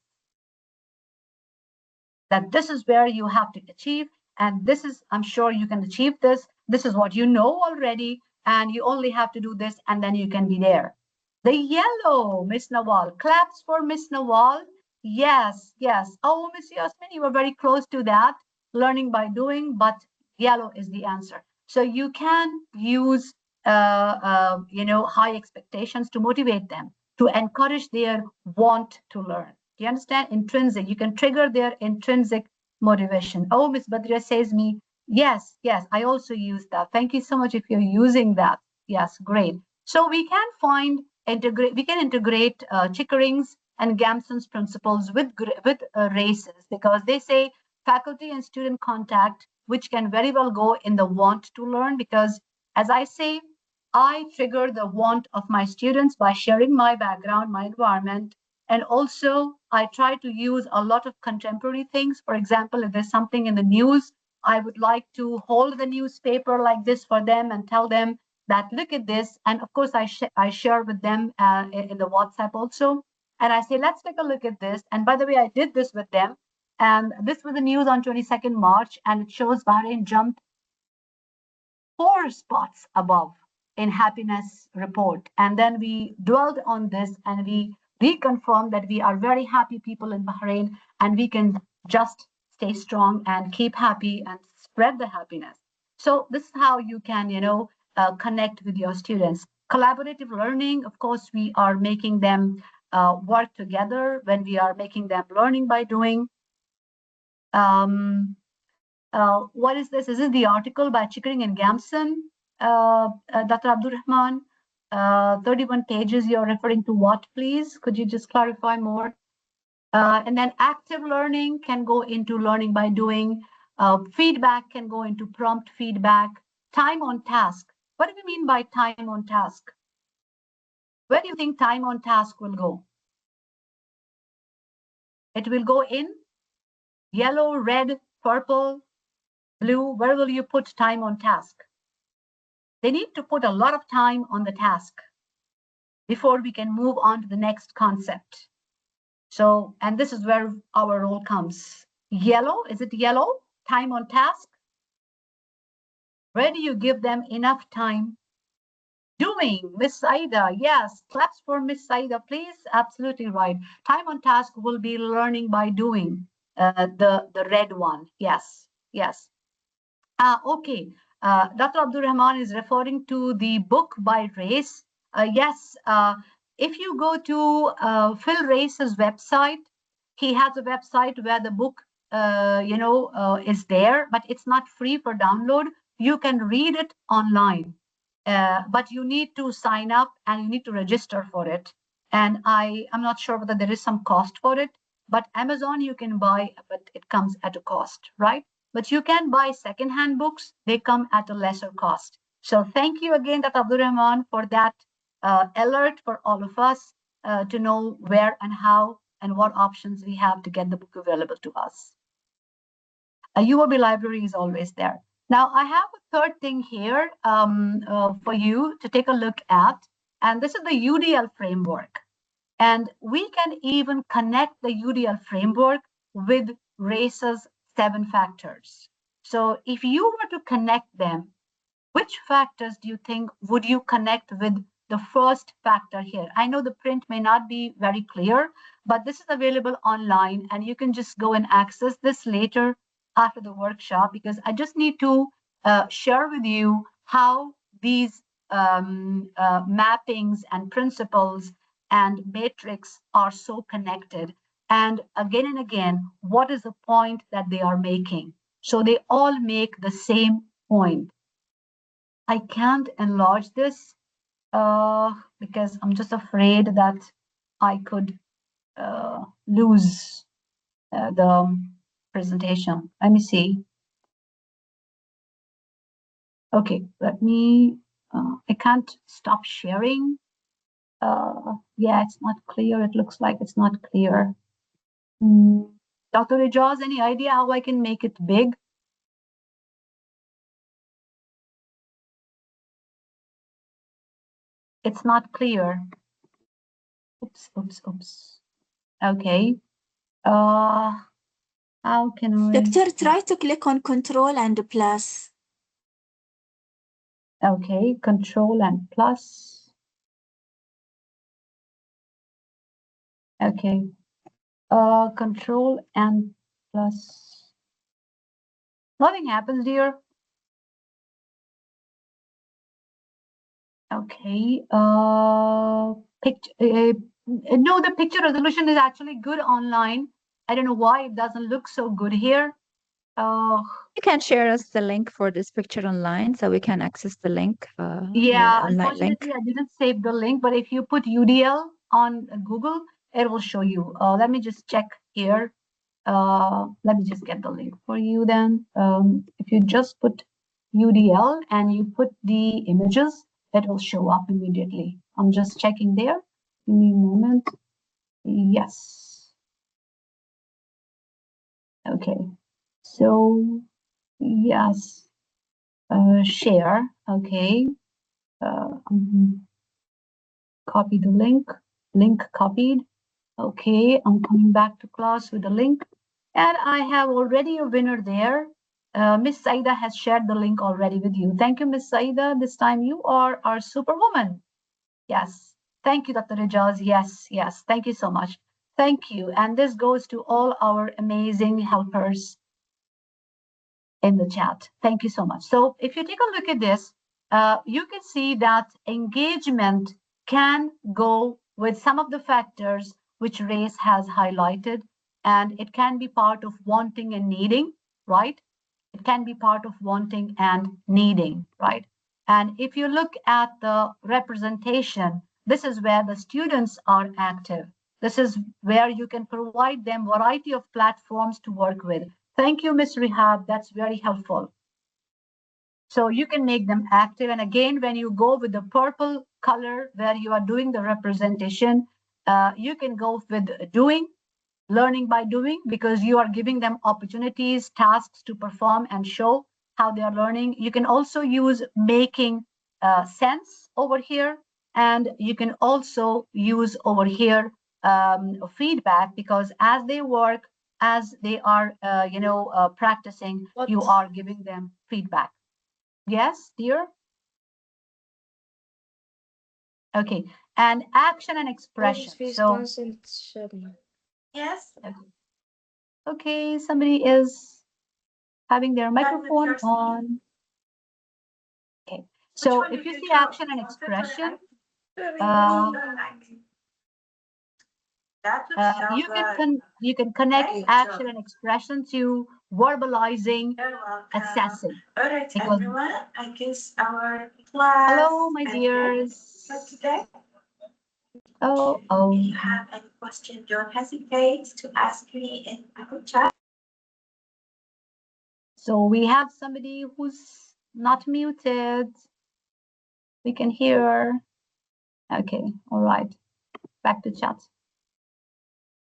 That this is where you have to achieve, and this is, I'm sure you can achieve this. This is what you know already, and you only have to do this, and then you can be there. The yellow, Miss Nawal. Claps for Miss Nawal. Yes, yes. Oh, Miss Yasmin, you were very close to that. Learning by doing, but yellow is the answer. So you can use, high expectations to motivate them, to encourage their want to learn. Do you understand? Intrinsic. You can trigger their intrinsic motivation. Oh, Miss Badria says me, yes, yes, I also use that. Thank you so much if you're using that. Yes, great. So we can integrate Chickering's and Gamson's principles with races, because they say faculty and student contact, which can very well go in the want to learn, because as I say, I trigger the want of my students by sharing my background, my environment, and also I try to use a lot of contemporary things. For example, if there's something in the news, I would like to hold the newspaper like this for them and tell them that look at this. And of course, I share with them in the WhatsApp also. And I say, let's take a look at this. And by the way, I did this with them. And this was the news on 22nd March, and it shows Bahrain jumped 4 spots above in happiness report. And then we dwelled on this and we reconfirmed that we are very happy people in Bahrain, and we can just stay strong and keep happy and spread the happiness. So this is how you can, connect with your students. Collaborative learning, of course, we are making them work together when we are making them learning by doing. What is this? Is it the article by Chickering and Gamson, Dr. Abdurrahman? 31 pages, you're referring to what, please? Could you just clarify more? And then active learning can go into learning by doing. Feedback can go into prompt feedback. Time on task. What do you mean by time on task? Where do you think time on task will go? It will go in yellow, red, purple, blue. Where will you put time on task? They need to put a lot of time on the task before we can move on to the next concept. So, and this is where our role comes. Yellow, is it yellow? Time on task? Where do you give them enough time? Doing, Miss Saida, yes, claps for Miss Saida, please. Absolutely right. Time on task will be learning by doing. The red one, yes, yes. Okay. Dr. Abdul Rahman is referring to the book by Race. Yes, if you go to Phil Race's website, he has a website where the book, is there, but it's not free for download. You can read it online, but you need to sign up and you need to register for it. And I'm not sure whether there is some cost for it, but Amazon you can buy, but it comes at a cost, right? But you can buy secondhand books. They come at a lesser cost. So thank you again, Dr. Abdul Rahman, for that alert for all of us to know where and how and what options we have to get the book available to us. A UOB library is always there. Now, I have a third thing here for you to take a look at, and this is the UDL framework. And we can even connect the UDL framework with RACE's 7 factors. So if you were to connect them, which factors do you think would you connect with the first factor here? I know the print may not be very clear, but this is available online and you can just go and access this later after the workshop, because I just need to share with you how these mappings and principles and matrix are so connected. And again, what is the point that they are making? So they all make the same point. I can't enlarge this because I'm just afraid that I could lose the presentation. Let me see. Okay, let me, I can't stop sharing. Yeah, it's not clear. It looks like it's not clear. Dr. Ijaz, any idea how I can make it big? It's not clear. Oops. Okay. How can I? Doctor, try to click on Control and plus. Okay, Control and plus. Okay. Control and plus. Nothing happens here. Okay. No, the picture resolution is actually good online. I don't know why it doesn't look so good here. You can share us the link for this picture online so we can access the link. Yeah, the online link. unfortunately, I didn't save the link, but if you put UDL on Google, it will show you. Let me just check here. Let me just get the link for you then. If you just put UDL and you put the images, it will show up immediately. I'm just checking there. Give me a moment. Yes. Okay. So, yes. Share. Okay. Copy the link. Link copied. Okay, I'm coming back to class with the link. And I have already a winner there. Miss Saida has shared the link already with you. Thank you, Miss Saida. This time you are our superwoman. Yes. Thank you, Dr. Ijaz. Yes. Thank you so much. Thank you. And this goes to all our amazing helpers in the chat. Thank you so much. So if you take a look at this, you can see that engagement can go with some of the factors which Race has highlighted, and it can be part of wanting and needing, right? It can be part of wanting and needing, right? And if you look at the representation, this is where the students are active. This is where you can provide them variety of platforms to work with. Thank you, Ms. Rehab. That's very helpful. So you can make them active. And again, when you go with the purple color where you are doing the representation, you can go with doing, learning by doing, because you are giving them opportunities, tasks to perform and show how they are learning. You can also use making sense over here. And you can also use over here feedback, because as they work, as they are, practicing, you are giving them feedback. Yes, dear? Okay. And action and expression. So, Yes. okay, somebody is having their microphone on. Okay. So if you see action and expression, uh, you can connect action and expression to verbalizing, assessing. All right, Because everyone. I guess our class. hello, my dears. Today. Oh. If you have any question, don't hesitate to ask me in our chat. So we have somebody who's not muted. We can hear. Okay, all right. Back to chat.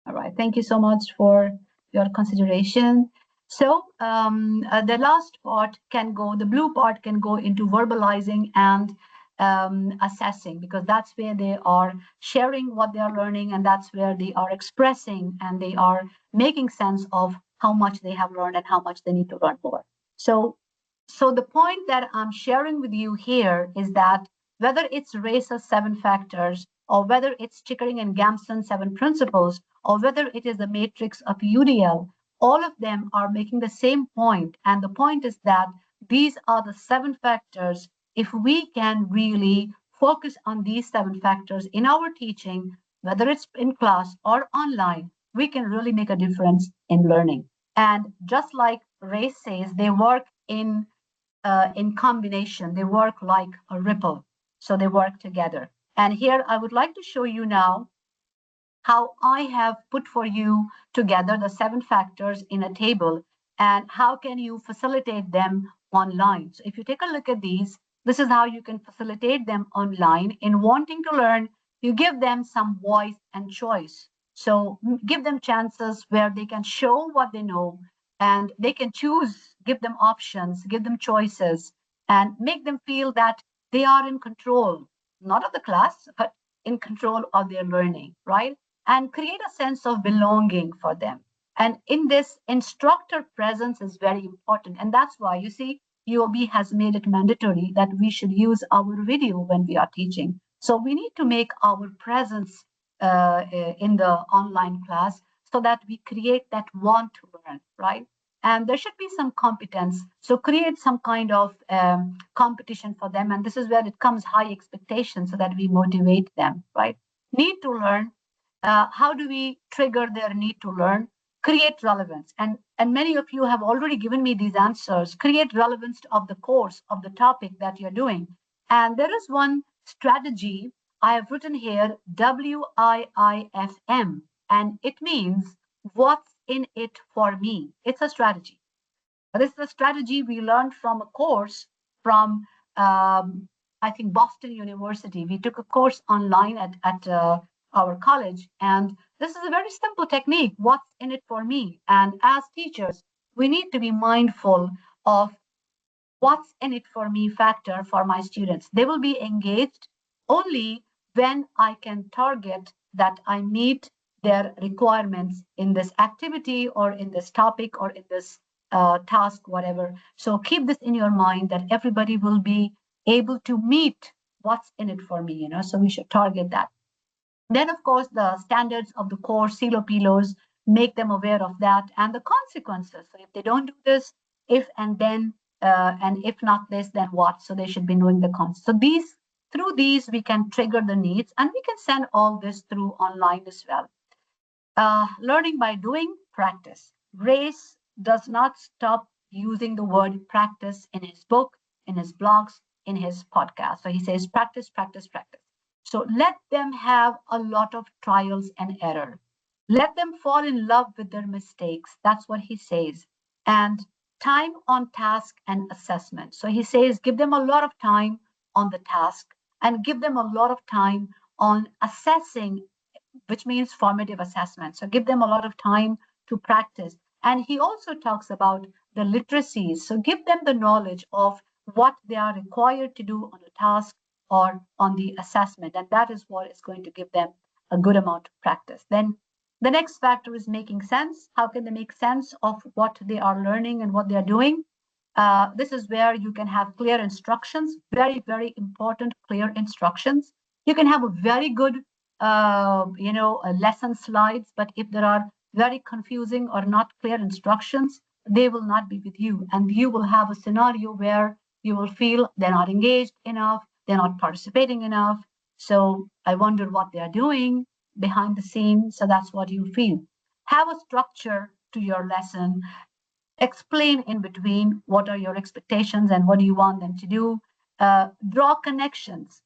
All right. Thank you so much for your consideration. So the last part can go, the blue part can go into verbalizing and assessing, because that's where they are sharing what they are learning, and that's where they are expressing and they are making sense of how much they have learned and how much they need to learn more. So the point that I'm sharing with you here is that whether it's Race's 7 factors, or whether it's Chickering and Gamson's 7 principles, or whether it is the matrix of UDL, all of them are making the same point. And the point is that these are the 7 factors. If we can really focus on these 7 factors in our teaching, whether it's in class or online, we can really make a difference in learning. And just like Race says, they work in combination. They work like a ripple. So they work together. And here I would like to show you now how I have put for you together the 7 factors in a table, and how can you facilitate them online. So if you take a look at these, this is how you can facilitate them online. In wanting to learn, you give them some voice and choice. So give them chances where they can show what they know, and they can choose, give them options, give them choices, and make them feel that they are in control, not of the class, but in control of their learning, right? And create a sense of belonging for them. And in this, instructor presence is very important. And that's why you see, UOB has made it mandatory that we should use our video when we are teaching. So we need to make our presence in the online class so that we create that want to learn, right? And there should be some competence. So create some kind of competition for them. And this is where it comes high expectation so that we motivate them, right? Need to learn. How do we trigger their need to learn? Create relevance. And many of you have already given me these answers. Create relevance of the course, of the topic that you're doing. And there is one strategy I have written here, WIIFM, and it means what's in it for me. It's a strategy. This is a strategy we learned from a course from, I think, Boston University. We took a course online at our college, and this is a very simple technique. What's in it for me? And as teachers, we need to be mindful of what's in it for me factor for my students. They will be engaged only when I can target that I meet their requirements in this activity or in this topic or in this task, whatever. So keep this in your mind that everybody will be able to meet what's in it for me, so we should target that. Then, of course, the standards of the course, CELO PILOs, make them aware of that and the consequences. So if they don't do this, if and then, and if not this, then what? So they should be knowing the consequences. So through these, we can trigger the needs, and we can send all this through online as well. Learning by doing, practice. Race does not stop using the word practice in his book, in his blogs, in his podcast. So he says practice, practice, practice. So let them have a lot of trials and error. Let them fall in love with their mistakes. That's what he says. And time on task and assessment. So he says give them a lot of time on the task and give them a lot of time on assessing, which means formative assessment. So give them a lot of time to practice. And he also talks about the literacies. So give them the knowledge of what they are required to do on a task or on the assessment. And that is what is going to give them a good amount of practice. Then the next factor is making sense. How can they make sense of what they are learning and what they are doing? This is where you can have clear instructions, very, very important, clear instructions. You can have a very good, lesson slides, but if there are very confusing or not clear instructions, they will not be with you. And you will have a scenario where you will feel they're not engaged enough, they're not participating enough. So I wonder what they are doing behind the scenes. So that's what you feel. Have a structure to your lesson. Explain in between what are your expectations and what do you want them to do. Draw connections.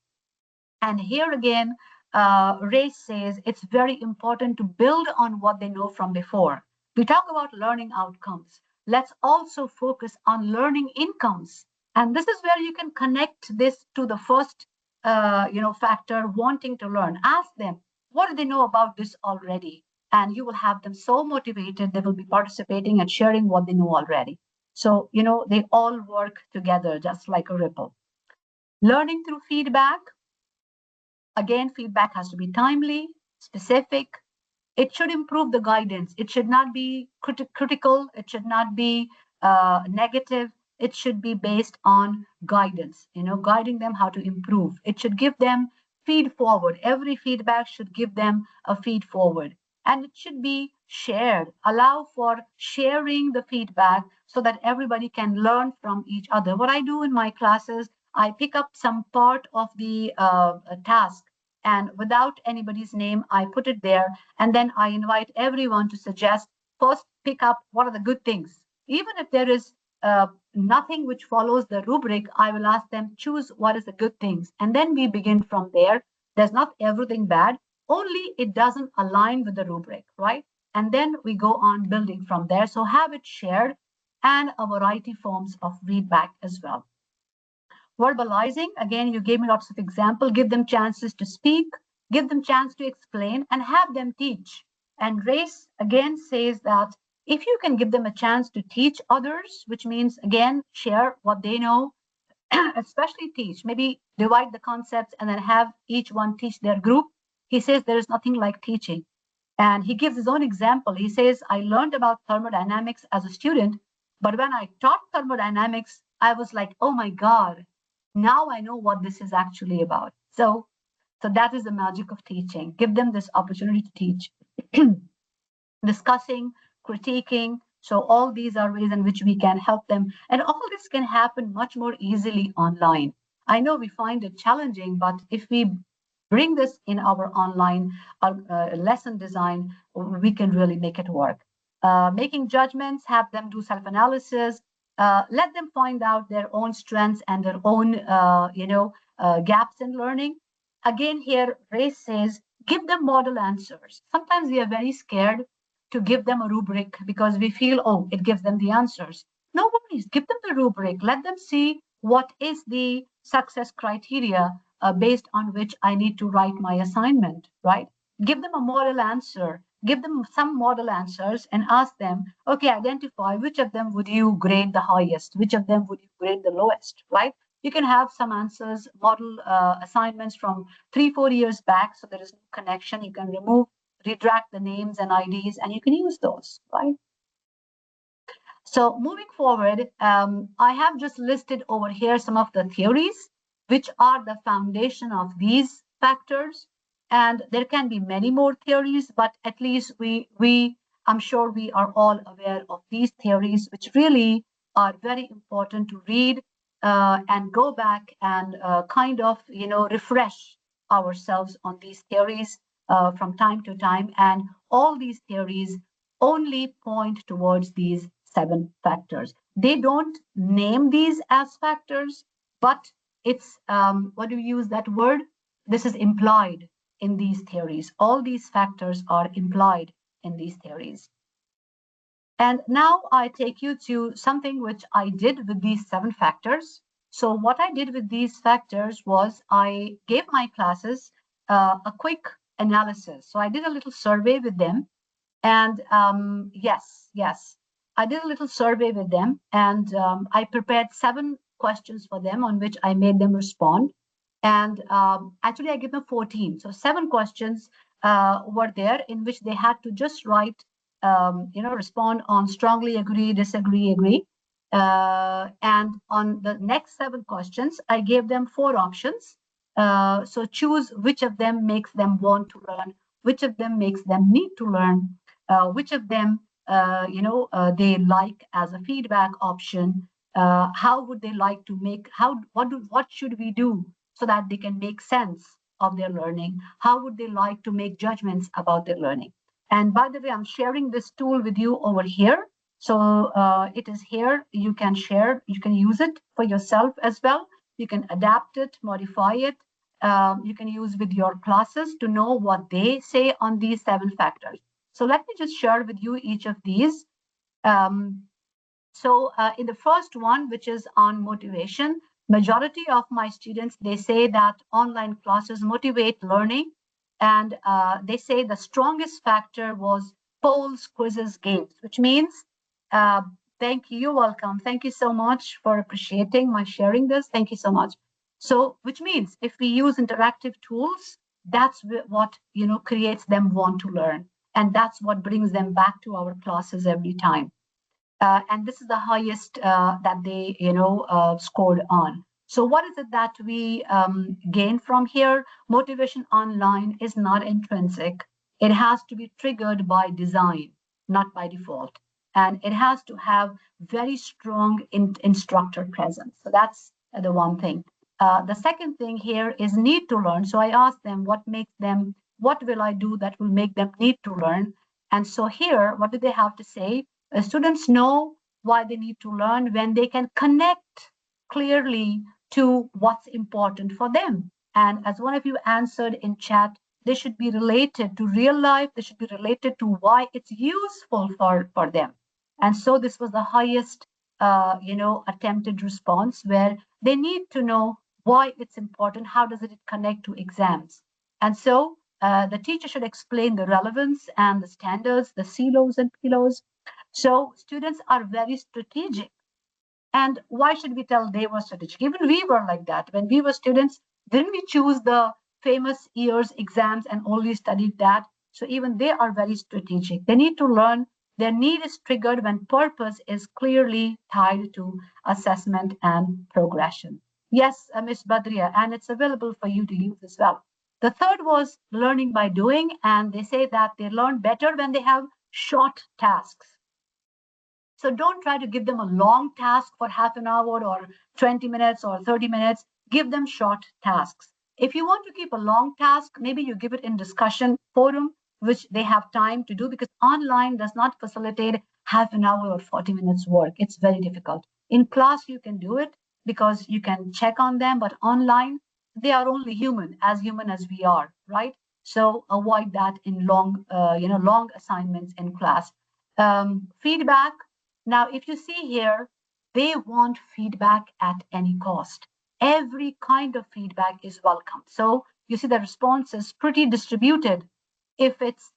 And here again, Ray says it's very important to build on what they know from before. We talk about learning outcomes. Let's also focus on learning incomes. And this is where you can connect this to the first factor, wanting to learn. Ask them, what do they know about this already? And you will have them so motivated, they will be participating and sharing what they know already. So, they all work together just like a ripple. Learning through feedback. Again, feedback has to be timely, specific. It should improve the guidance. It should not be critical. It should not be negative. It should be based on guidance, guiding them how to improve. It should give them feed forward. Every feedback should give them a feed forward. And it should be shared. Allow for sharing the feedback so that everybody can learn from each other. What I do in my classes, I pick up some part of the task, and without anybody's name, I put it there. And then I invite everyone to suggest, first pick up what are the good things. Even if there is nothing which follows the rubric, I will ask them, choose what is the good things. And then we begin from there. There's not everything bad, only it doesn't align with the rubric, right? And then we go on building from there. So have it shared and a variety forms of feedback as well. Verbalizing, again, you gave me lots of examples. Give them chances to speak, give them chance to explain, and have them teach. And Race again says that if you can give them a chance to teach others, which means again share what they know, especially teach, maybe divide the concepts and then have each one teach their group. He says there is nothing like teaching. And he gives his own example. He says, I learned about thermodynamics as a student, but when I taught thermodynamics, I was like, oh my God, now I know what this is actually about. So that is the magic of teaching. Give them this opportunity to teach. Discussing, critiquing. So all these are ways in which we can help them. And all this can happen much more easily online. I know we find it challenging, but if we bring this in our online lesson design, we can really make it work. Making judgments, have them do self-analysis, let them find out their own strengths and their own, gaps in learning. Again, here, Ray says, give them model answers. Sometimes we are very scared to give them a rubric because we feel, oh, it gives them the answers. No worries, give them the rubric. Let them see what is the success criteria based on which I need to write my assignment, right? Give them a model answer. Give them some model answers and ask them, okay, identify which of them would you grade the highest, which of them would you grade the lowest, right? You can have some answers, model assignments from 3-4 years back, so there is no connection. You can remove, retract the names and IDs, and you can use those, right? So moving forward, I have just listed over here some of the theories, which are the foundation of these factors. And there can be many more theories, but at least I'm sure we are all aware of these theories, which really are very important to read and go back and kind of, refresh ourselves on these theories from time to time. And all these theories only point towards these 7 factors. They don't name these as factors, but it's, what do you use that word? This is implied in these theories. All these factors are implied in these theories. And now I take you to something which I did with these 7 factors. So what I did with these factors was I gave my classes a quick analysis. So I did a little survey with them. And yes, I did a little survey with them, and I prepared 7 questions for them on which I made them respond. And actually, I gave them 14. So 7 questions were there in which they had to just write, respond on strongly agree, disagree, agree. And on the next 7 questions, I gave them 4 options. So choose which of them makes them want to learn, which of them makes them need to learn, which of them they like as a feedback option. How would they like to make, what should we do so that they can make sense of their learning? How would they like to make judgments about their learning? And by the way, I'm sharing this tool with you over here. So it is here. You can share, you can use it for yourself as well. You can adapt it, modify it. You can use with your classes to know what they say on these 7 factors. So let me just share with you each of these. So in the first one, which is on motivation, majority of my students, they say that online classes motivate learning. And they say the strongest factor was polls, quizzes, games, which means, uh, thank you, you're welcome. Thank you so much for appreciating my sharing this. Thank you so much. So, which means if we use interactive tools, that's what, creates them want to learn. And that's what brings them back to our classes every time. And this is the highest that they scored on. So what is it that we gain from here? Motivation online is not intrinsic. It has to be triggered by design, not by default, and it has to have very strong instructor presence. So that's the one thing. The second thing here is need to learn. So I asked them what will I do that will make them need to learn? And so here, what do they have to say? Students know why they need to learn when they can connect clearly to what's important for them. And as one of you answered in chat, they should be related to real life. They should be related to why it's useful for them. And so this was the highest, attempted response, where they need to know why it's important. How does it connect to exams? And so the teacher should explain the relevance and the standards, the CLOs and PLOs. So students are very strategic. And why should we tell they were strategic? Even we were like that. When we were students, didn't we choose the famous years exams and only studied that? So even they are very strategic. They need to learn. Their need is triggered when purpose is clearly tied to assessment and progression. Yes, Ms. Badria, and it's available for you to use as well. The third was learning by doing, and they say that they learn better when they have short tasks. So don't try to give them a long task for half an hour or 20 minutes or 30 minutes. Give them short tasks. If you want to keep a long task, maybe you give it in discussion forum, which they have time to do, because online does not facilitate half an hour or 40 minutes work. It's very difficult. In class, you can do it because you can check on them, but online, they are only human as we are, right? So avoid that in long assignments in class. Feedback. Now, if you see here, they want feedback at any cost. Every kind of feedback is welcome. So you see the response is pretty distributed. If it's,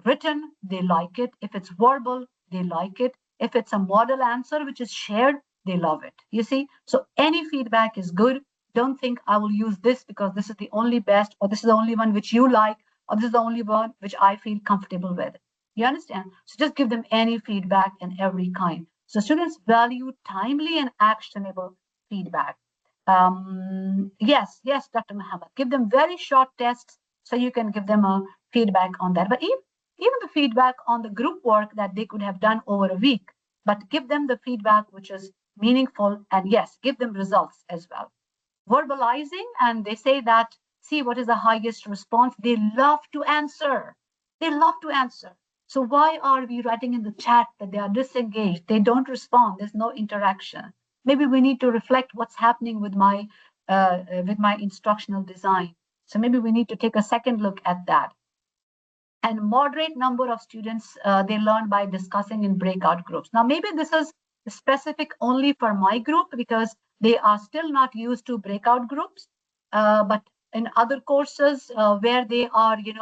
written, they like it. If it's verbal, they like it. If it's a model answer, which is shared, they love it. You see, so any feedback is good. Don't think I will use this because this is the only best, or this is the only one which you like, or this is the only one which I feel comfortable with. You understand? So just give them any feedback and every kind. So students value timely and actionable feedback. Yes, Dr. Muhammad, give them very short tests so you can give them a feedback on that. But even the feedback on the group work that they could have done over a week, but give them the feedback which is meaningful, and yes, give them results as well. Verbalizing, and they say that, see what is the highest response? They love to answer. They love to answer. So why are we writing in the chat that they are disengaged? They don't respond. There's no interaction. Maybe we need to reflect what's happening with my instructional design. So maybe we need to take a second look at that. And moderate number of students, they learn by discussing in breakout groups. Now, maybe this is specific only for my group because they are still not used to breakout groups. But in other courses where they are, they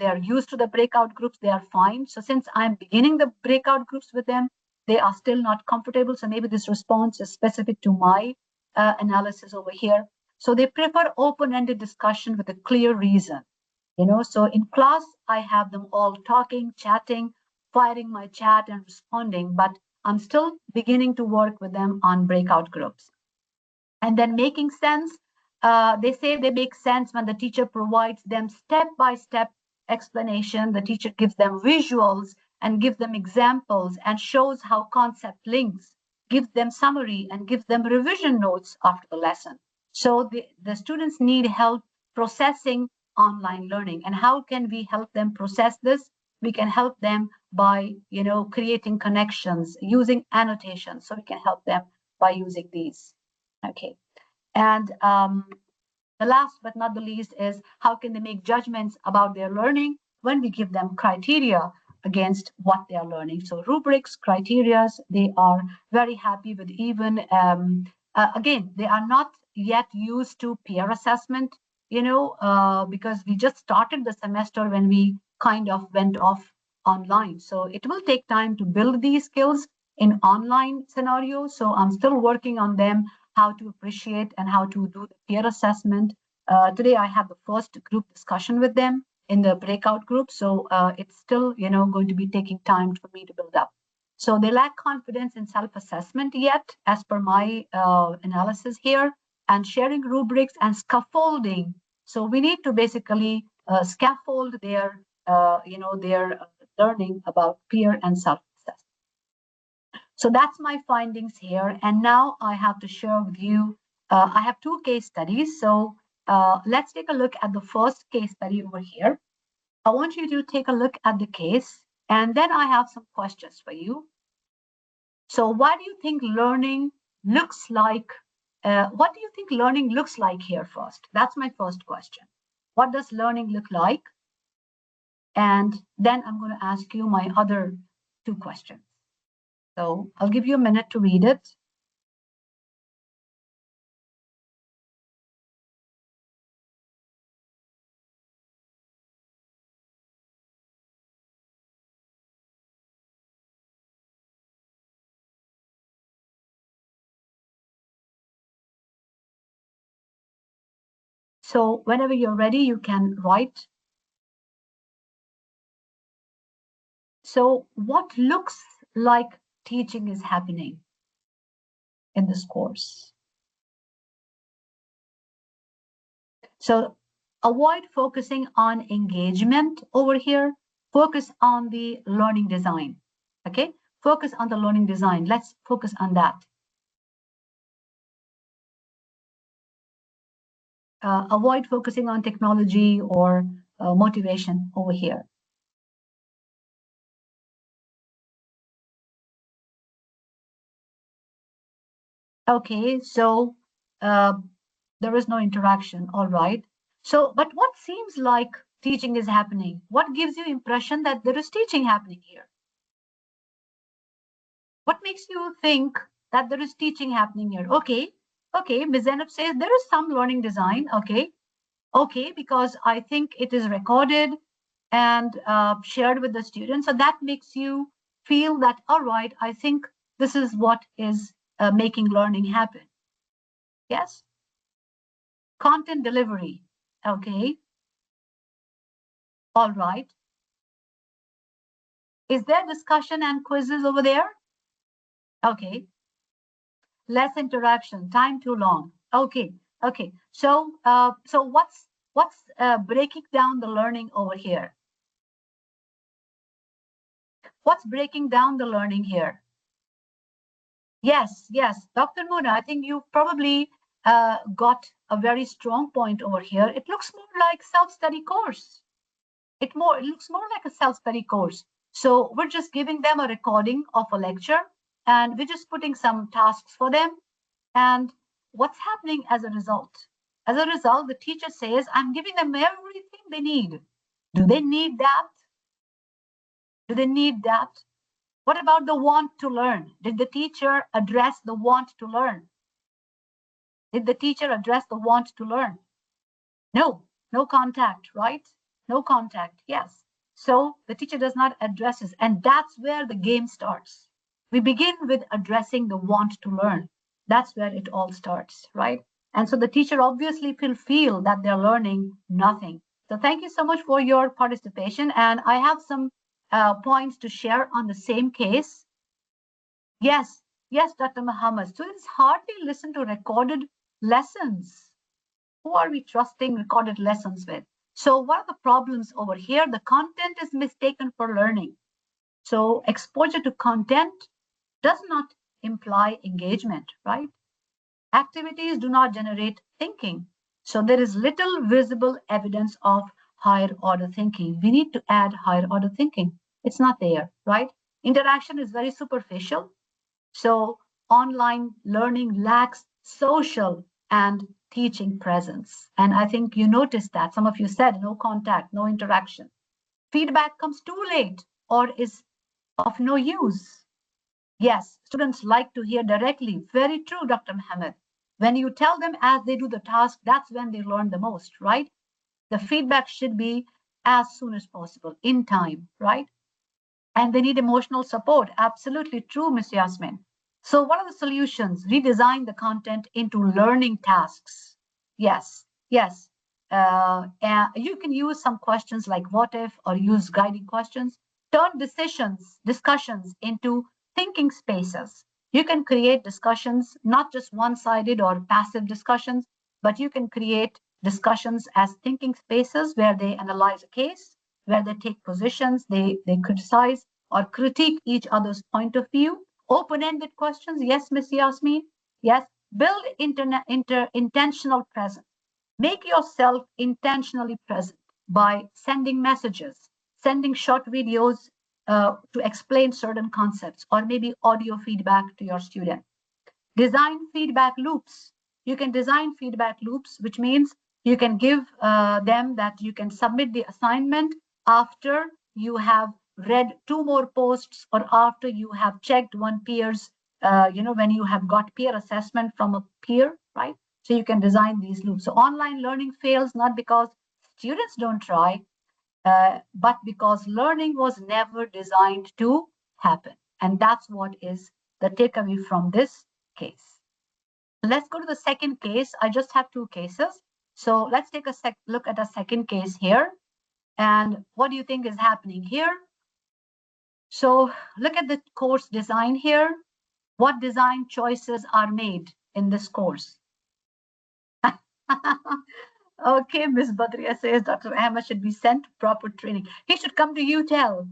are used to the breakout groups, they are fine. So since I'm beginning the breakout groups with them, they are still not comfortable. So maybe this response is specific to my analysis over here. So they prefer open-ended discussion with a clear reason. So in class, I have them all talking, chatting, firing my chat and responding, but I'm still beginning to work with them on breakout groups. And then making sense, they say they make sense when the teacher provides them step-by-step explanation. The teacher gives them visuals and gives them examples and shows how concept links, gives them summary and gives them revision notes after the lesson. So the students need help processing online learning. And how can we help them process this? We can help them by, creating connections, using annotations. So we can help them by using these. Okay. And the last but not the least is how can they make judgments about their learning when we give them criteria against what they are learning. So rubrics, criteria, they are very happy with even, again, they are not yet used to peer assessment, because we just started the semester when we kind of went off online. So it will take time to build these skills in online scenarios. So I'm still working on them, how to appreciate and how to do the peer assessment. Today I have the first group discussion with them in the breakout group. So it's still, going to be taking time for me to build up. So they lack confidence in self-assessment yet, as per my analysis here, and sharing rubrics and scaffolding. So we need to basically scaffold their, their learning about peer and self-assessment. So that's my findings here. And now I have to share with you, I have two case studies. So let's take a look at the first case study over here. I want you to take a look at the case, and then I have some questions for you. So what do you think learning looks like? What do you think learning looks like here first? That's my first question. What does learning look like? And then I'm going to ask you my other two questions. So I'll give you a minute to read it. So whenever you're ready, you can write. So what looks like teaching is happening in this course? So avoid focusing on engagement over here. Focus on the learning design. Okay, focus on the learning design. Let's focus on that. Avoid focusing on technology or motivation over here. Okay, so there is no interaction. All right. So, but what seems like teaching is happening? What gives you impression that there is teaching happening here? What makes you think that there is teaching happening here? Okay, Ms. Zainab says there is some learning design. Okay, because I think it is recorded and shared with the students. So that makes you feel that, all right, I think this is what is making learning happen. Yes. Content delivery. Okay. All right. Is there discussion and quizzes over there? Okay. Less interaction, time too long. Okay. So, what's breaking down the learning over here? What's breaking down the learning here? Yes, Dr. Muna, I think you probably got a very strong point over here. It looks more like self-study course. It looks more like a self-study course. So we're just giving them a recording of a lecture, and we're just putting some tasks for them. And what's happening as a result? As a result, the teacher says, I'm giving them everything they need. Do they need that? Do they need that? What about the want to learn? Did the teacher address the want to learn? Did the teacher address the want to learn? No contact, right? No contact, yes. So the teacher does not address this, and that's where the game starts. We begin with addressing the want to learn. That's where it all starts, right? And so the teacher obviously will feel that they're learning nothing. So thank you so much for your participation. And I have some points to share on the same case? Yes, yes, Dr. Muhammad. Students hardly listen to recorded lessons. Who are we trusting recorded lessons with? So what are the problems over here? The content is mistaken for learning. So exposure to content does not imply engagement, right? Activities do not generate thinking. So there is little visible evidence of higher order thinking. We need to add higher order thinking. It's not there, right? Interaction is very superficial. So online learning lacks social and teaching presence. And I think you noticed that. Some of you said no contact, no interaction. Feedback comes too late or is of no use. Yes, students like to hear directly. Very true, Dr. Mohammed. When you tell them as they do the task, that's when they learn the most, right? The feedback should be as soon as possible, in time, right? And they need emotional support. Absolutely true, Ms. Yasmin. So what are the solutions? Redesign the content into learning tasks. Yes, yes. And you can use some questions like what if, or use guiding questions. Turn discussions into thinking spaces. You can create discussions, not just one-sided or passive discussions, but you can create discussions as thinking spaces where they analyze a case, where they take positions, they criticize or critique each other's point of view. Open-ended questions, yes, Miss Yasmin, yes. Build intentional presence. Make yourself intentionally present by sending messages, sending short videos to explain certain concepts, or maybe audio feedback to your student. Design feedback loops. You can design feedback loops, which means you can give them that you can submit the assignment after you have read 2 more posts or after you have checked one peer's, when you have got peer assessment from a peer, right? So you can design these loops. So online learning fails not because students don't try, but because learning was never designed to happen. And that's what is the takeaway from this case. Let's go to the second case. I just have 2 cases. So let's take a look at a second case here. And what do you think is happening here? So look at the course design here. What design choices are made in this course? Okay, Ms. Badria says Dr. Ahmed should be sent proper training. He should come to UTEL.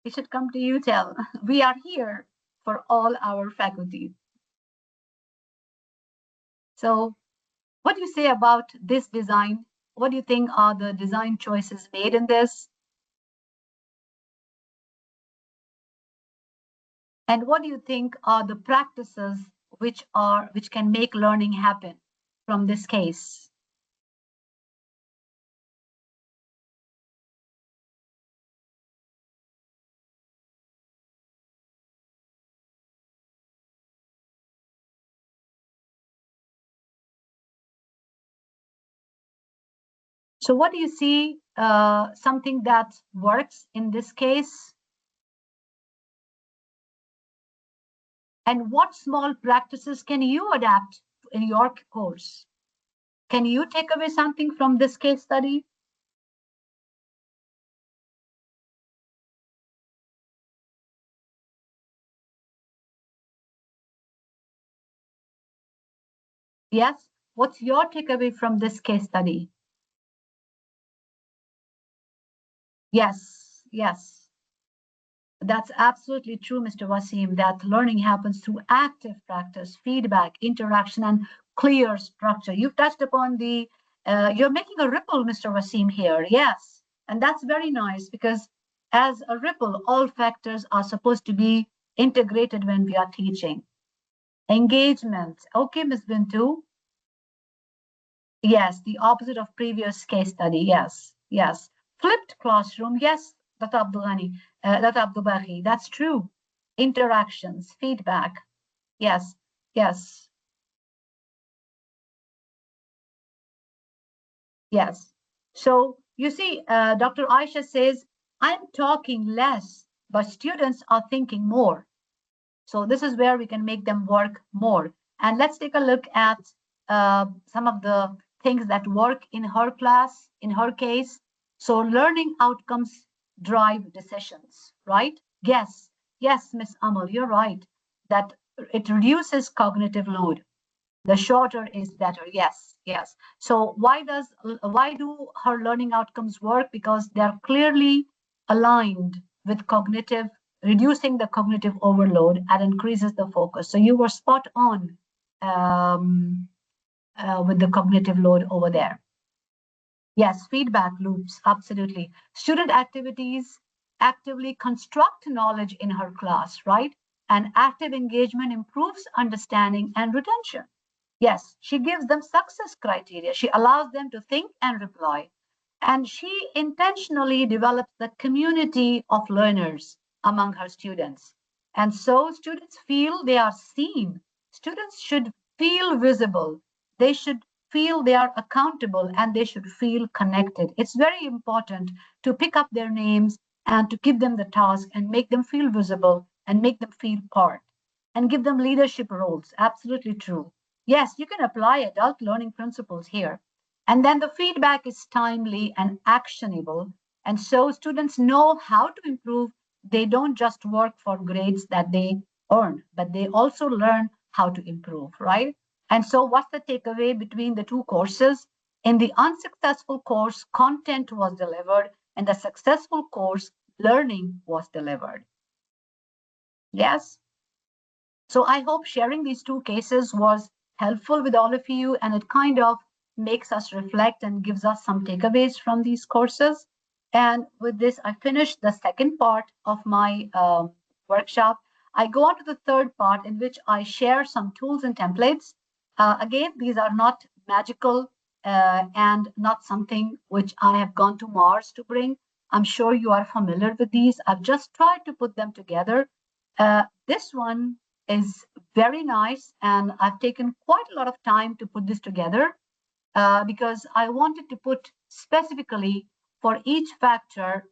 He should come to UTEL. We are here for all our faculty. So what do you say about this design? What do you think are the design choices made in this? And what do you think are the practices which can make learning happen from this case? So what do you see, something that works in this case? And what small practices can you adapt in your course? Can you take away something from this case study? Yes, what's your takeaway from this case study? Yes, yes. That's absolutely true, Mr. Wasim, that learning happens through active practice, feedback, interaction, and clear structure. You've touched upon you're making a ripple, Mr. Wasim, here. Yes, and that's very nice because as a ripple, all factors are supposed to be integrated when we are teaching. Engagement. Okay, Ms. Bintu. Yes, the opposite of previous case study. Yes, yes. Flipped classroom. Yes, Dr. Abdulghani, Dr. Abdulbahi. That's true. Interactions, feedback. Yes, yes, yes. So you see, Dr. Aisha says, I'm talking less, but students are thinking more. So this is where we can make them work more. And let's take a look at some of the things that work in her class, in her case. So learning outcomes drive decisions, right? Yes, Miss Amal, you're right that it reduces cognitive load. The shorter is better. Yes. So why do her learning outcomes work? Because they're clearly aligned with cognitive, reducing the cognitive overload and increases the focus. So you were spot on with the cognitive load over there. Yes, feedback loops, absolutely. Student activities actively construct knowledge in her class, right? And active engagement improves understanding and retention. Yes, she gives them success criteria. She allows them to think and reply. And she intentionally develops the community of learners among her students. And so students feel they are seen. Students should feel visible. They should feel they are accountable and they should feel connected. It's very important to pick up their names and to give them the task and make them feel visible and make them feel part and give them leadership roles. Absolutely true. Yes, you can apply adult learning principles here. And then the feedback is timely and actionable. And so students know how to improve. They don't just work for grades that they earn, but they also learn how to improve, right? And so what's the takeaway between the two courses? In the unsuccessful course, content was delivered. In the successful course, learning was delivered. Yes? So I hope sharing these two cases was helpful with all of you, and it kind of makes us reflect and gives us some takeaways from these courses. And with this, I finished the second part of my workshop. I go on to the third part in which I share some tools and templates. Again, these are not magical and not something which I have gone to Mars to bring. I'm sure you are familiar with these. I've just tried to put them together. This one is very nice, and I've taken quite a lot of time to put this together because I wanted to put specifically for each factor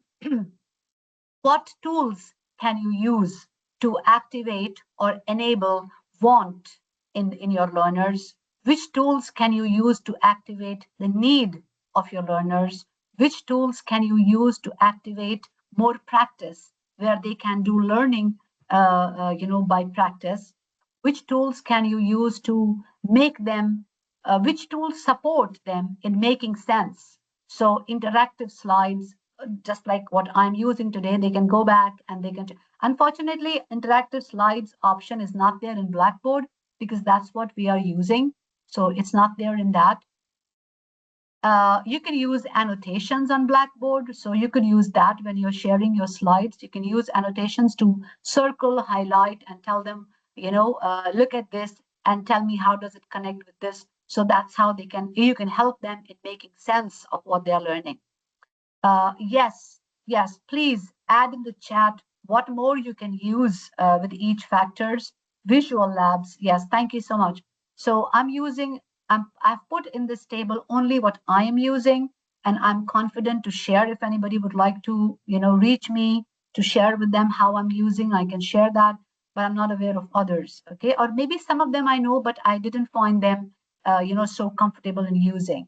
what tools can you use to activate or enable want in your learners? Which tools can you use to activate the need of your learners? Which tools can you use to activate more practice where they can do learning by practice? Which tools can you use to make them, which tools support them in making sense? So interactive slides, just like what I'm using today, they can go back and they can. Unfortunately, interactive slides option is not there in Blackboard because that's what we are using. So it's not there in that. You can use annotations on Blackboard. So you could use that when you're sharing your slides. You can use annotations to circle, highlight, and tell them, look at this and tell me how does it connect with this. So that's how you can help them in making sense of what they're learning. Yes, please add in the chat what more you can use with each factors. Visual labs, yes, thank you so much. So I've put in this table only what I am using, and I'm confident to share. If anybody would like to, reach me to share with them how I'm using, I can share that, but I'm not aware of others, okay? Or maybe some of them I know, but I didn't find them, so comfortable in using.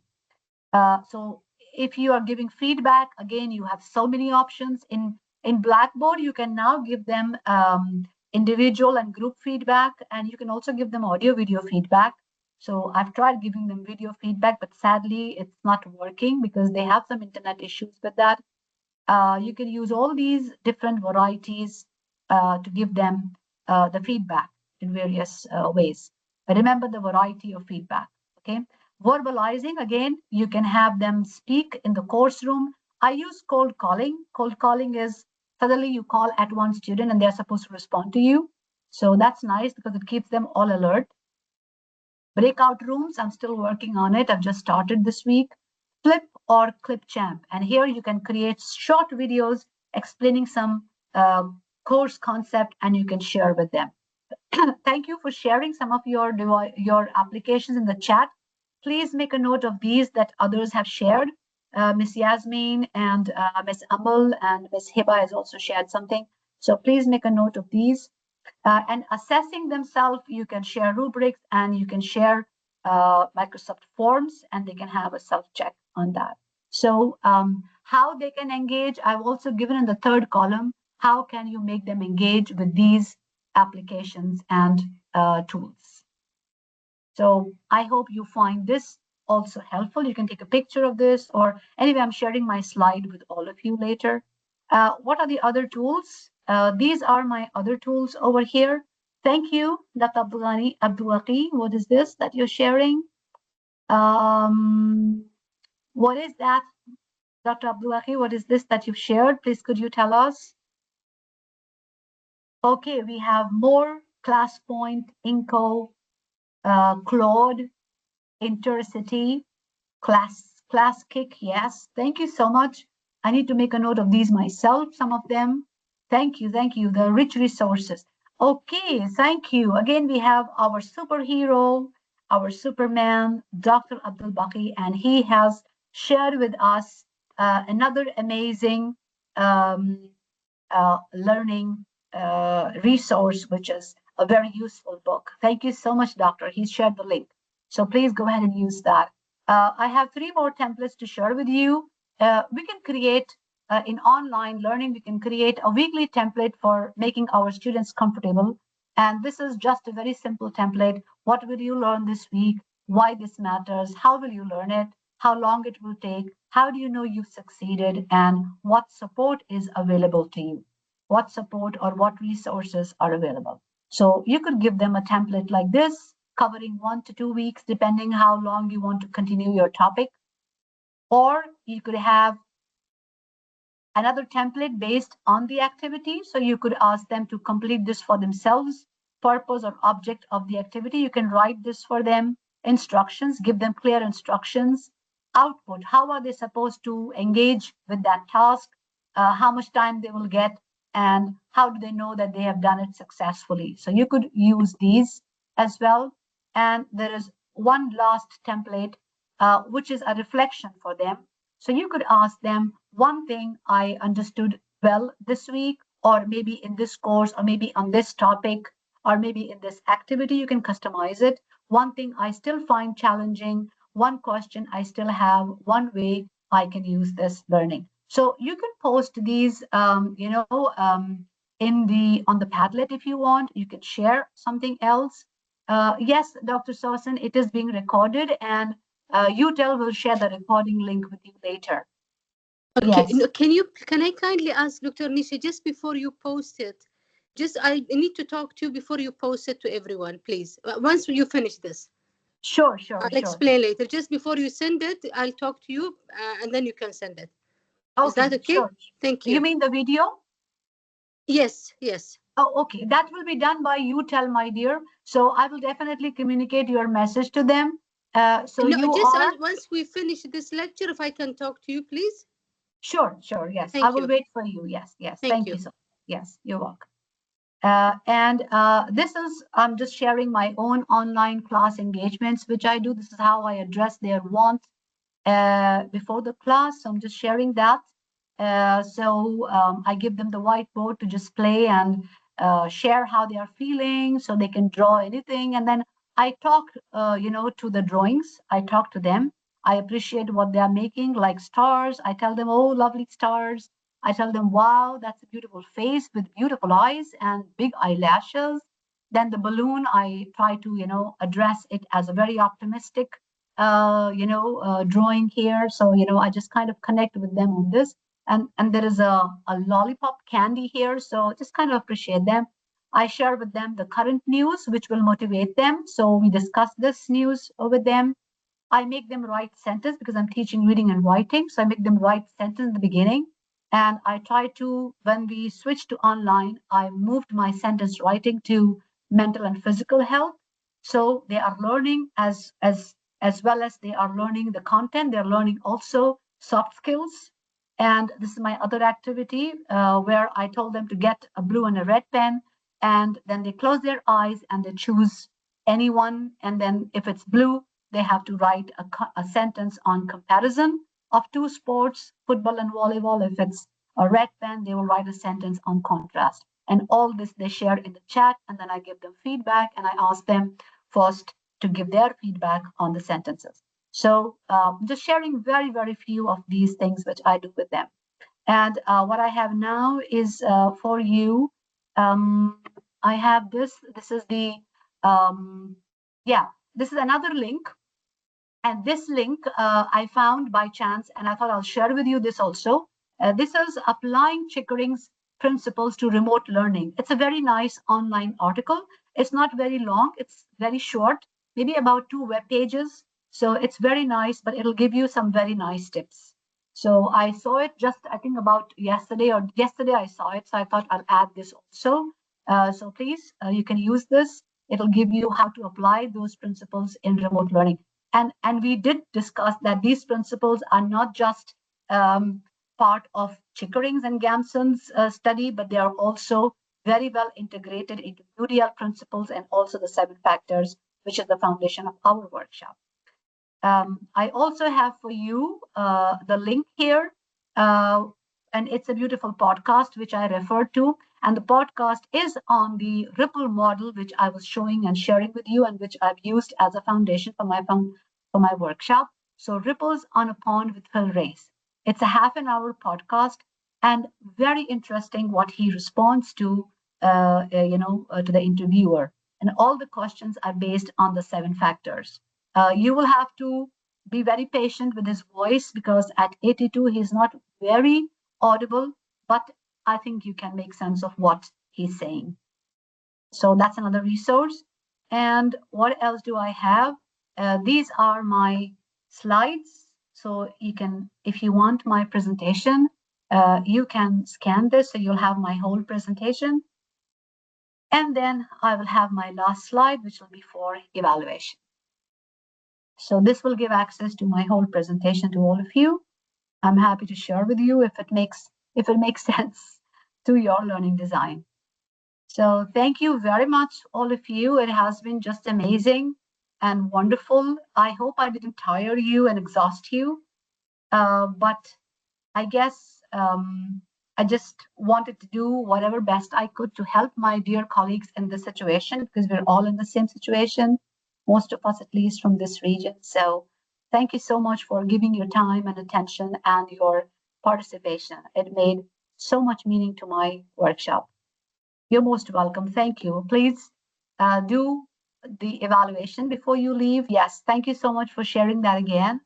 So if you are giving feedback, again, you have so many options. In Blackboard, you can now give them individual and group feedback, and you can also give them audio video feedback. So I've tried giving them video feedback, but sadly, it's not working because they have some internet issues with that. You can use all these different varieties to give them the feedback in various ways. But remember the variety of feedback, okay? Verbalizing, again, you can have them speak in the course room. I use cold calling. Cold calling is suddenly you call at one student and they're supposed to respond to you. So that's nice because it keeps them all alert. Breakout rooms, I'm still working on it. I've just started this week. Flip or Clipchamp. And here you can create short videos explaining some course concept and you can share with them. Thank you for sharing some of your applications in the chat. Please make a note of these that others have shared. Miss Yasmin and Miss Amal and Miss Hiba has also shared something. So please make a note of these. And assessing themselves, you can share rubrics and you can share Microsoft Forms and they can have a self-check on that. So how they can engage, I've also given in the third column, how can you make them engage with these applications and tools. So I hope you find this also helpful. You can take a picture of this, or anyway, I'm sharing my slide with all of you later. What are the other tools? These are my other tools over here. Thank you, Dr. Abdulwaqi. What is this that you're sharing? What is that, Dr. Abdulwaqi? What is this that you've shared? Please, could you tell us? Okay, we have more ClassPoint, Inco, Claude, Intercity, class kick. Yes, thank you so much. I need to make a note of these myself, some of them. Thank you, the rich resources. Okay, thank you. Again, we have our superhero, our Superman, Dr. Abdul Baqi, and he has shared with us another amazing learning resource, which is a very useful book. Thank you so much, Doctor. He's shared the link. So please go ahead and use that. I have 3 more templates to share with you. We can create, in online learning, we can create a weekly template for making our students comfortable. And this is just a very simple template. What will you learn this week? Why this matters? How will you learn it? How long it will take? How do you know you've succeeded? And what support is available to you? What support or what resources are available? So you could give them a template like this, covering 1 to 2 weeks, depending how long you want to continue your topic. Or you could have another template based on the activity. So you could ask them to complete this for themselves, purpose or object of the activity. You can write this for them, instructions, give them clear instructions, output. How are they supposed to engage with that task? How much time they will get, and how do they know that they have done it successfully? So you could use these as well. And there is one last template, which is a reflection for them. So you could ask them, one thing I understood well this week, or maybe in this course, or maybe on this topic, or maybe in this activity. You can customize it. One thing I still find challenging, one question I still have, one way I can use this learning. So you can post these, on the Padlet if you want. You can share something else. Yes, Dr. Sawson, it is being recorded, and UTEL will share the recording link with you later. Okay, Yes. can I kindly ask Dr. Nisha, just before you post it, I need to talk to you before you post it to everyone, please. Once you finish this. Sure. I'll explain later. Just before you send it, I'll talk to you, and then you can send it. Okay, is that okay? Sure. Thank you. You mean the video? Yes. Oh, okay. That will be done by UTEL, my dear. So I will definitely communicate your message to them. So no, you just are... once we finish this lecture, if I can talk to you, please. Sure. Yes. Thank I will you. wait for you. Yes. Thank you So yes, you're welcome. This is, I'm just sharing my own online class engagements, which I do. This is how I address their wants before the class. So I'm just sharing that. I give them the whiteboard to just play and share how they are feeling, so they can draw anything. And then I talk, to the drawings. I talk to them. I appreciate what they are making, like stars. I tell them, oh, lovely stars. I tell them, wow, that's a beautiful face with beautiful eyes and big eyelashes. Then the balloon, I try to, address it as a very optimistic, drawing here. So, I just kind of connect with them on this. And there is a lollipop candy here. So just kind of appreciate them. I share with them the current news, which will motivate them. So we discuss this news with them. I make them write sentence because I'm teaching reading and writing. So I make them write sentence in the beginning. And I try to, when we switch to online, I moved my sentence writing to mental and physical health. So they are learning as well as they are learning the content. They're learning also soft skills. And this is my other activity where I told them to get a blue and a red pen. And then they close their eyes and they choose anyone. And then if it's blue, they have to write a sentence on comparison of 2 sports, football and volleyball. If it's a red pen, they will write a sentence on contrast. And all this they share in the chat, and then I give them feedback, and I ask them first to give their feedback on the sentences. So just sharing very, very few of these things which I do with them. And what I have now is for you. I have this. This is the, yeah, this is another link. And this link I found by chance, and I thought I'll share with you this also. This is Applying Chickering's Principles to Remote Learning. It's a very nice online article. It's not very long. It's very short, maybe about 2 web pages. So it's very nice, but it'll give you some very nice tips. So I saw it just, I think about yesterday I saw it. So I thought I'll add this also. So please, you can use this. It'll give you how to apply those principles in remote learning. And we did discuss that these principles are not just part of Chickering's and Gamson's study, but they are also very well integrated into UDL principles and also the 7 factors, which is the foundation of our workshop. I also have for you the link here, and it's a beautiful podcast which I referred to. And the podcast is on the Ripple model, which I was showing and sharing with you, and which I've used as a foundation for my workshop. So Ripples on a Pond with Phil Race. It's a half-an-hour podcast, and very interesting what he responds to, to the interviewer. And all the questions are based on the 7 factors. You will have to be very patient with his voice because at 82 he's not very audible, but I think you can make sense of what he's saying. So that's another resource. And what else do I have? These are my slides. So you can, if you want my presentation, you can scan this so you'll have my whole presentation. And then I will have my last slide, which will be for evaluation. So this will give access to my whole presentation to all of you. I'm happy to share with you if it makes sense to your learning design. So thank you very much, all of you. It has been just amazing and wonderful. I hope I didn't tire you and exhaust you, but I guess I just wanted to do whatever best I could to help my dear colleagues in this situation, because we're all in the same situation, most of us at least from this region. So thank you so much for giving your time and attention and your participation. It made so much meaning to my workshop. You're most welcome. Thank you. Please do the evaluation before you leave. Yes, thank you so much for sharing that again.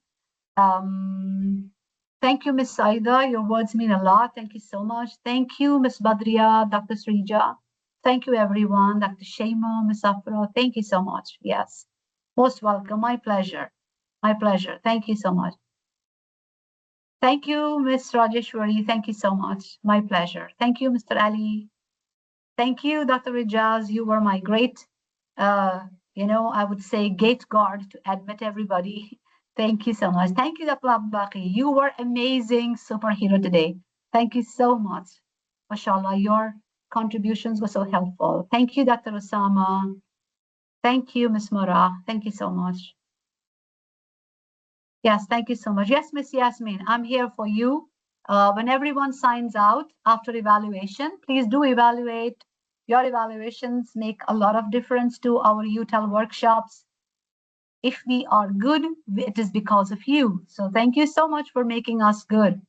Thank you, Ms. Saida. Your words mean a lot. Thank you so much. Thank you, Ms. Badria, Dr. Srija. Thank you, everyone. Dr. Shema, Ms. Afra. Thank you so much. Yes, most welcome. My pleasure. My pleasure. Thank you so much. Thank you, Ms. Rajeshwari. Thank you so much. My pleasure. Thank you, Mr. Ali. Thank you, Dr. Rijaz. You were my great, I would say gate guard to admit everybody. Thank you so much. Thank you, Dr. Abubakri. You were amazing superhero today. Thank you so much. MashaAllah, your contributions were so helpful. Thank you, Dr. Osama. Thank you, Ms. Mara. Thank you so much. Yes, thank you so much. Yes, Miss Yasmin, I'm here for you. When everyone signs out after evaluation, please do evaluate. Your evaluations make a lot of difference to our UTEL workshops. If we are good, it is because of you. So thank you so much for making us good.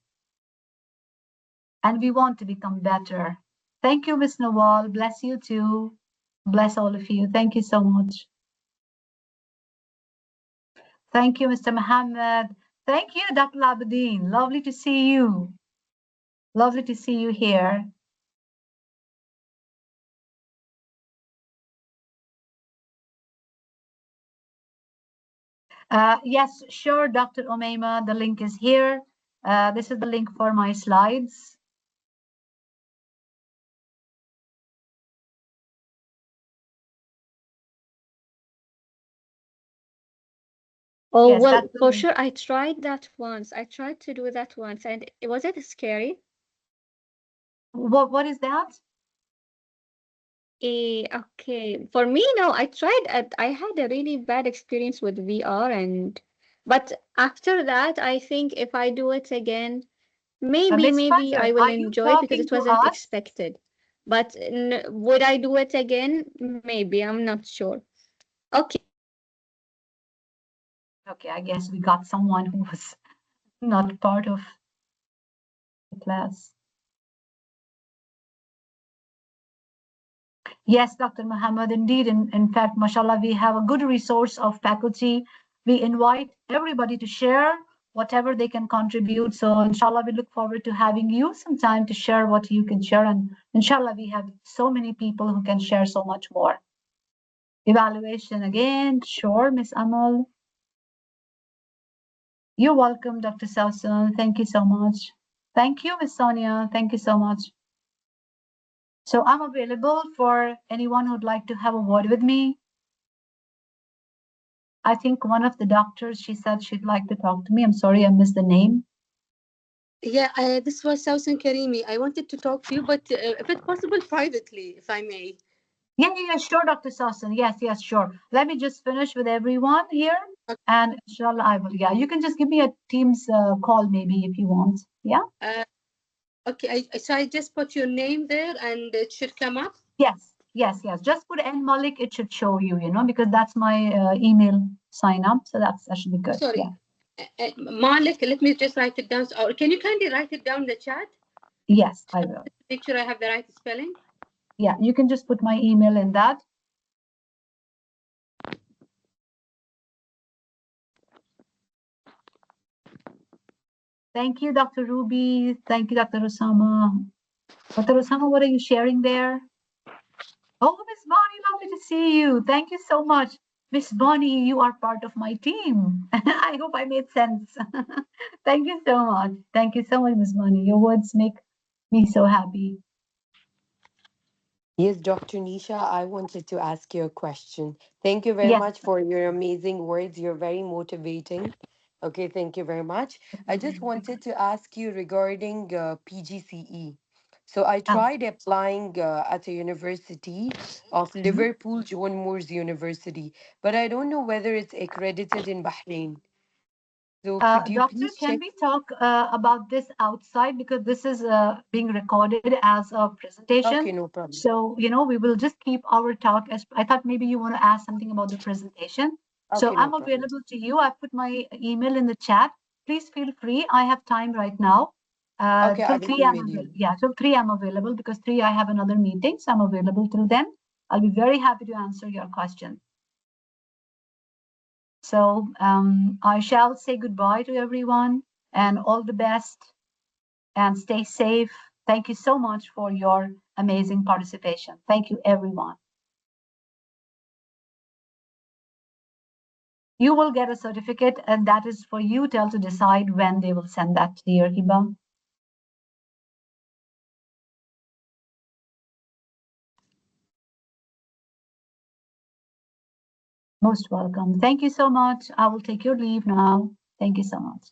And we want to become better. Thank you, Ms. Nawal. Bless you too. Bless all of you. Thank you so much. Thank you, Mr. Mohammed. Thank you, Dr. Labudin. Lovely to see you. Lovely to see you here. Yes, sure, Dr. Omeima, the link is here. This is the link for my slides. Oh, Yes, well, that's the for link. sure. I tried that once. I tried to do that once, and was it scary? What is that? Okay. For me, no, I tried it. I had a really bad experience with VR, but after that, I think if I do it again, Miss maybe I Fajr, will are you enjoy it because talking it to wasn't us? expected. But would I do it again? Maybe. I'm not sure. Okay. Okay, I guess we got someone who was not part of the class. Yes, Dr. Muhammad, indeed. In fact, mashallah, we have a good resource of faculty. We invite everybody to share whatever they can contribute. So inshallah, we look forward to having you some time to share what you can share. And inshallah, we have so many people who can share so much more. Evaluation again, sure, Miss Amal. You're welcome, Dr. Sausan. Thank you so much. Thank you, Miss Sonia. Thank you so much. So I'm available for anyone who'd like to have a word with me. I think one of the doctors, she said she'd like to talk to me. I'm sorry, I missed the name. Yeah, this was Sausan Karimi. I wanted to talk to you, but if it's possible, privately, if I may. Yeah, sure, Dr. Sausan. Yes, sure. Let me just finish with everyone here. Okay. And inshallah, I will. Yeah, you can just give me a Teams call maybe if you want. Yeah? Okay, so I just put your name there and it should come up? Yes. Just put N Malik, it should show you, because that's my email sign up. So that should be good. Sorry. Yeah. Malik, let me just write it down. Or can you kindly write it down in the chat? Yes, I will. Make sure I have the right spelling. Yeah, you can just put my email in that. Thank you, Dr. Ruby. Thank you, Dr. Osama. Dr. Osama, what are you sharing there? Oh, Miss Bonnie, lovely to see you. Thank you so much. Miss Bonnie, you are part of my team. I hope I made sense. Thank you so much. Thank you so much, Miss Bonnie. Your words make me so happy. Yes, Dr. Nisha, I wanted to ask you a question. Thank you very Yes. much for your amazing words. You're very motivating. Okay, thank you very much. I just wanted to ask you regarding PGCE. So I tried applying at a university of Liverpool, John Moores University, but I don't know whether it's accredited in Bahrain. So could you Doctor, please can check? we talk about this outside because this is being recorded as a presentation. Okay, no problem. So, we will just keep our talk as I thought maybe you want to ask something about the presentation. So Okay, no I'm problem. available to you. I put my email in the chat. Please feel free. I have time right now. Okay, I Till will 3 I'm email available. you. Yeah, till 3 I'm available because 3 I have another meeting. So I'm available till then. I'll be very happy to answer your question. So I shall say goodbye to everyone and all the best and stay safe. Thank you so much for your amazing participation. Thank you, everyone. You will get a certificate, and that is for you to decide when they will send that to your Hiba. Most welcome. Thank you so much. I will take your leave now. Thank you so much.